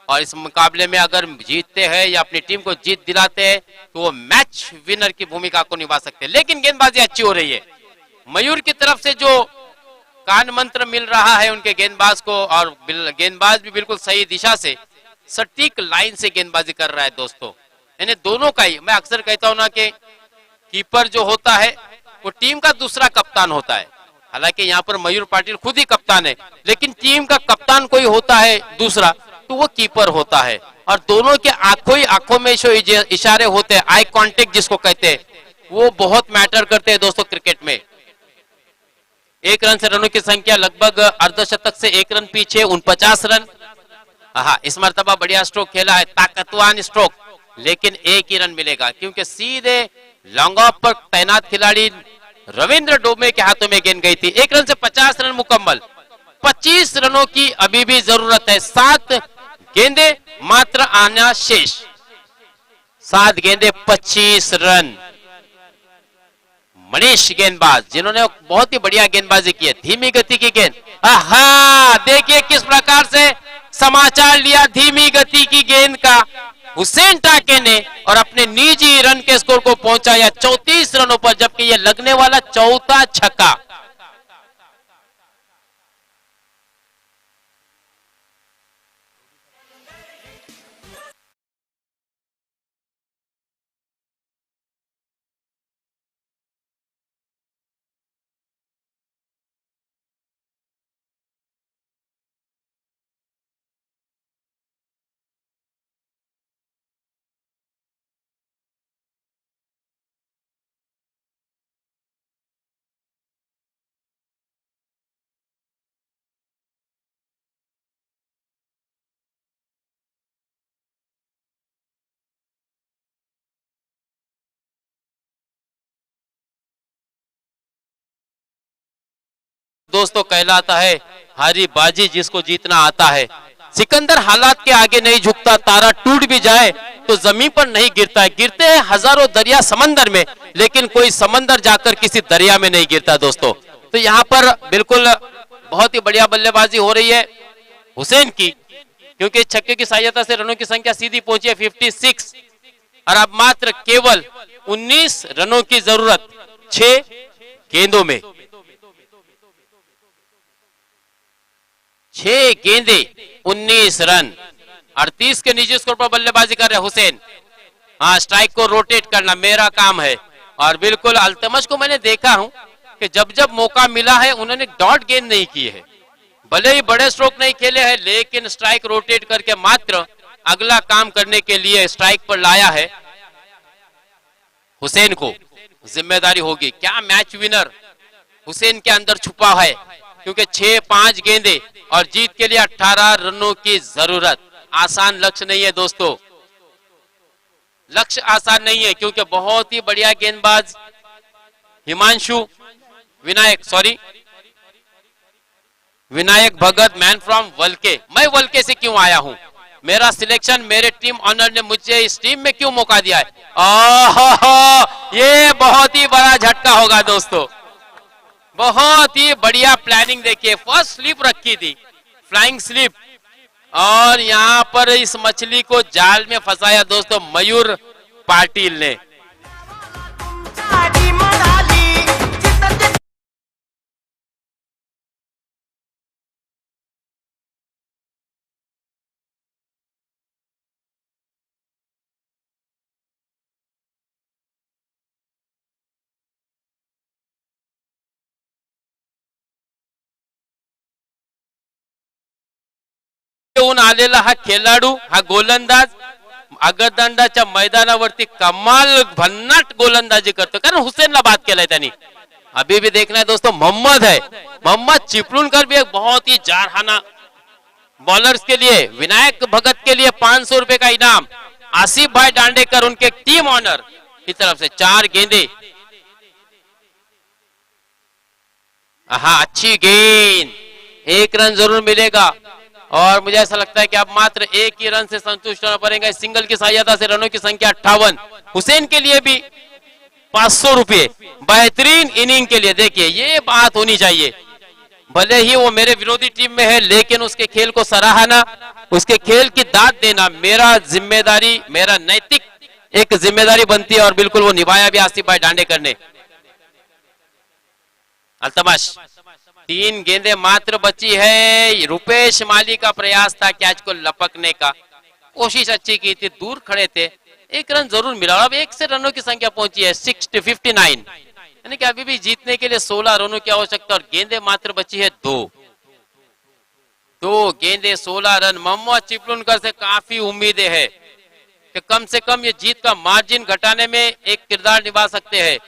और इस मुकाबले में अगर जीतते हैं या अपनी टीम को जीत दिलाते हैं तो वो मैच विनर की भूमिका को निभा सकते हैं. लेकिन गेंदबाजी अच्छी हो रही है. मयूर की तरफ से जो कान मंत्र मिल रहा है उनके गेंदबाज को, और गेंदबाज भी बिल्कुल सही दिशा से सटीक लाइन से गेंदबाजी कर रहा है दोस्तों. यानी दोनों का ही, मैं अक्सर कहता हूं ना कि कीपर जो होता है वो टीम का दूसरा कप्तान होता है. हालांकि यहाँ पर मयूर पाटिल खुद ही कप्तान है, लेकिन टीम का कप्तान कोई होता है दूसरा तो वो कीपर होता है. और दोनों के आंखों में जो इशारे होते हैं, आई कांटेक्ट जिसको कहते हैं, वो बहुत मैटर करते हैं दोस्तों क्रिकेट में. 1 रन से रनों की संख्या लगभग अर्धशतक से 1 रन पीछे 49 रन. हाँ, इस मर्तबा बढ़िया स्ट्रोक खेला है, ताकतवान स्ट्रोक, लेकिन 1 ही रन मिलेगा क्योंकि सीधे लॉन्ग ऑफ पर तैनात खिलाड़ी रविंद्र डोमे के हाथों में गेंद गई थी. 1 रन से 50 रन मुकम्मल. 25 रनों की अभी भी जरूरत है. 7 गेंदे मात्र आना शेष. 7 गेंदे 25 रन. मनीष गेंदबाज जिन्होंने बहुत ही बढ़िया गेंदबाजी की है, धीमी गति की गेंद. देखिए किस प्रकार से समाचार लिया धीमी गति की गेंद का हुसैन टाके ने और अपने निजी रन के स्कोर को पहुंचाया 34 रनों पर, जबकि यह लगने वाला चौथा छक्का. दोस्तों कहलाता है हारी बाजी जिसको जीतना आता है. सिकंदर हालात के आगे नहीं झुकता. तारा टूट भी जाए तो जमीन पर नहीं गिरता है. गिरते हैं हजारों दरिया समंदर में, लेकिन कोई समंदर जाकर किसी दरिया में नहीं गिरता दोस्तों. तो यहाँ पर बिल्कुल बहुत ही बढ़िया बल्लेबाजी हो रही है हुसैन की, क्योंकि छक्के की सहायता से रनों की संख्या सीधी पहुंची है 56 और अब मात्र केवल 19 रनों की जरूरत 6 गेंदों में. 6 गेंदे 19 रन. 38 के निजी स्कोर पर बल्लेबाजी कर रहे हुसैन. हाँ, स्ट्राइक को रोटेट करना मेरा काम है. और बिल्कुल अल्तमश को मैंने देखा हूं कि जब जब मौका मिला है उन्होंने डॉट गेंद नहीं की है. भले ही बड़े स्ट्रोक नहीं खेले हैं, लेकिन स्ट्राइक रोटेट करके मात्र अगला काम करने के लिए स्ट्राइक पर लाया है. हुसैन को जिम्मेदारी होगी. क्या मैच विनर हुसैन के अंदर छुपा है, क्योंकि 6-5 गेंदे और जीत के लिए 18 रनों की जरूरत. आसान लक्ष्य नहीं है दोस्तों, लक्ष्य आसान नहीं है, क्योंकि बहुत ही बढ़िया गेंदबाज हिमांशु विनायक भगत, मैन फ्रॉम वलके. मैं वलके से क्यों आया हूं, मेरा सिलेक्शन मेरे टीम ऑनर ने मुझे इस टीम में क्यों मौका दिया है. ये बहुत ही बड़ा झटका होगा दोस्तों. बहुत ही बढ़िया प्लानिंग. देखिए फर्स्ट स्लिप रखी थी, फ्लाइंग स्लिप, और यहां पर इस मछली को जाल में फंसाया दोस्तों मयूर पाटिल ने. आलेला हा खेळाडू, हा गोलंदाज आगरदांडाच्या मैदानावरती कमाल भन्नाट गोलंदाजी करतो, कारण हुसेनला बाद केलाय त्यांनी. अभी भी देखना है दोस्तों, मोहम्मद है, मोहम्मद चिपळूणकर भी एक बहुत ही जारहाना बॉलर्स के लिए, विनायक भगत के लिए 500 रुपए का इनाम, आसिफ भाई दांडेकर उनके टीम ऑनर की तरफ से 4 गेंदे. हाँ, अच्छी गेंद, 1 रन जरूर मिलेगा और मुझे ऐसा लगता है कि अब मात्र 1 ही रन से संतुष्ट होना पड़ेगा. सिंगल की सहायता से रनों की संख्या 58. हुसैन के लिए भी 500 रुपए बेहतरीन इनिंग के लिए. देखिए ये बात होनी चाहिए, भले ही वो मेरे विरोधी टीम में है लेकिन उसके खेल को सराहना, उसके खेल की दाद देना मेरा जिम्मेदारी, मेरा नैतिक एक जिम्मेदारी बनती है और बिल्कुल वो निभाया भी आसिफ भाई दांडेकर ने. अल्तमाश, 3 गेंदें मात्र बची है. रुपेश माली का प्रयास था कैच को लपकने का, कोशिश अच्छी की थी, दूर खड़े थे, 1 रन जरूर मिला. अब 1 से रनों की संख्या पहुंची है 59, यानी कि अभी भी जीतने के लिए 16 रनों की आवश्यकता और गेंदें मात्र बची है 2 गेंदें 16 रन. मोहम्मद चिपळूणकर से काफी उम्मीदें है कि कम से कम ये जीत का मार्जिन घटाने में एक किरदार निभा सकते हैं.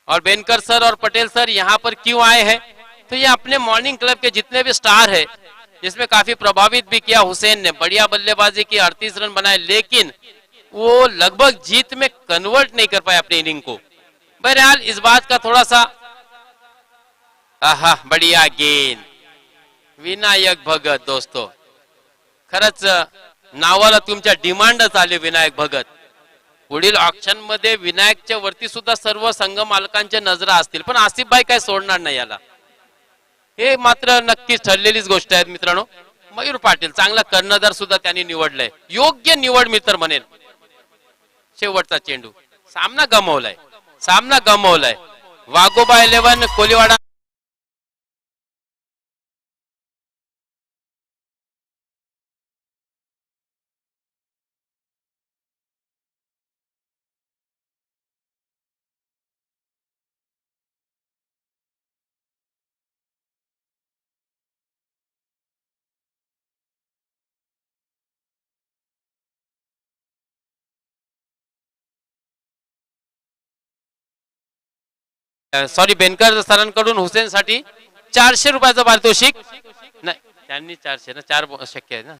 और बेनकर सर और पटेल सर यहाँ पर क्यों आए हैं, तो ये अपने मॉर्निंग क्लब के जितने भी स्टार है, जिसमें काफी प्रभावित भी किया हुसैन ने, बढ़िया बल्लेबाजी की, 38 रन बनाए, लेकिन वो लगभग जीत में कन्वर्ट नहीं कर पाए अपनी इनिंग को. बहरहाल इस बात का थोड़ा सा, आहा बढ़िया गेंद, विनायक भगत. दोस्तों खरंच नावाला तुमच्या डिमांडच आली विनायक भगत. पुढील ऑक्शन मध्ये विनायकच्या वरती सुद्धा सर्व संघ मालकांच्या नजरा असतील, पण आसिफ भाई काय सोडणार नाही याला, हे मात्र नक्कीच ठरलेलीच गोष्ट आहे मित्रांनो. मयूर पाटील चांगला कर्णधार सुद्धा त्यांनी निवडलाय, योग्य निवड मित्र म्हणेल. शेवटचा चेंडू, सामना गमावलाय. वाघोबा 11 कोलीवाडा. सॉरी, बेनकर सरांकडून हुसेन साठी 400 रुपयाचं पारितोषिक. नाही, त्यांनी 400 ना, 4 शक्य आहे ना.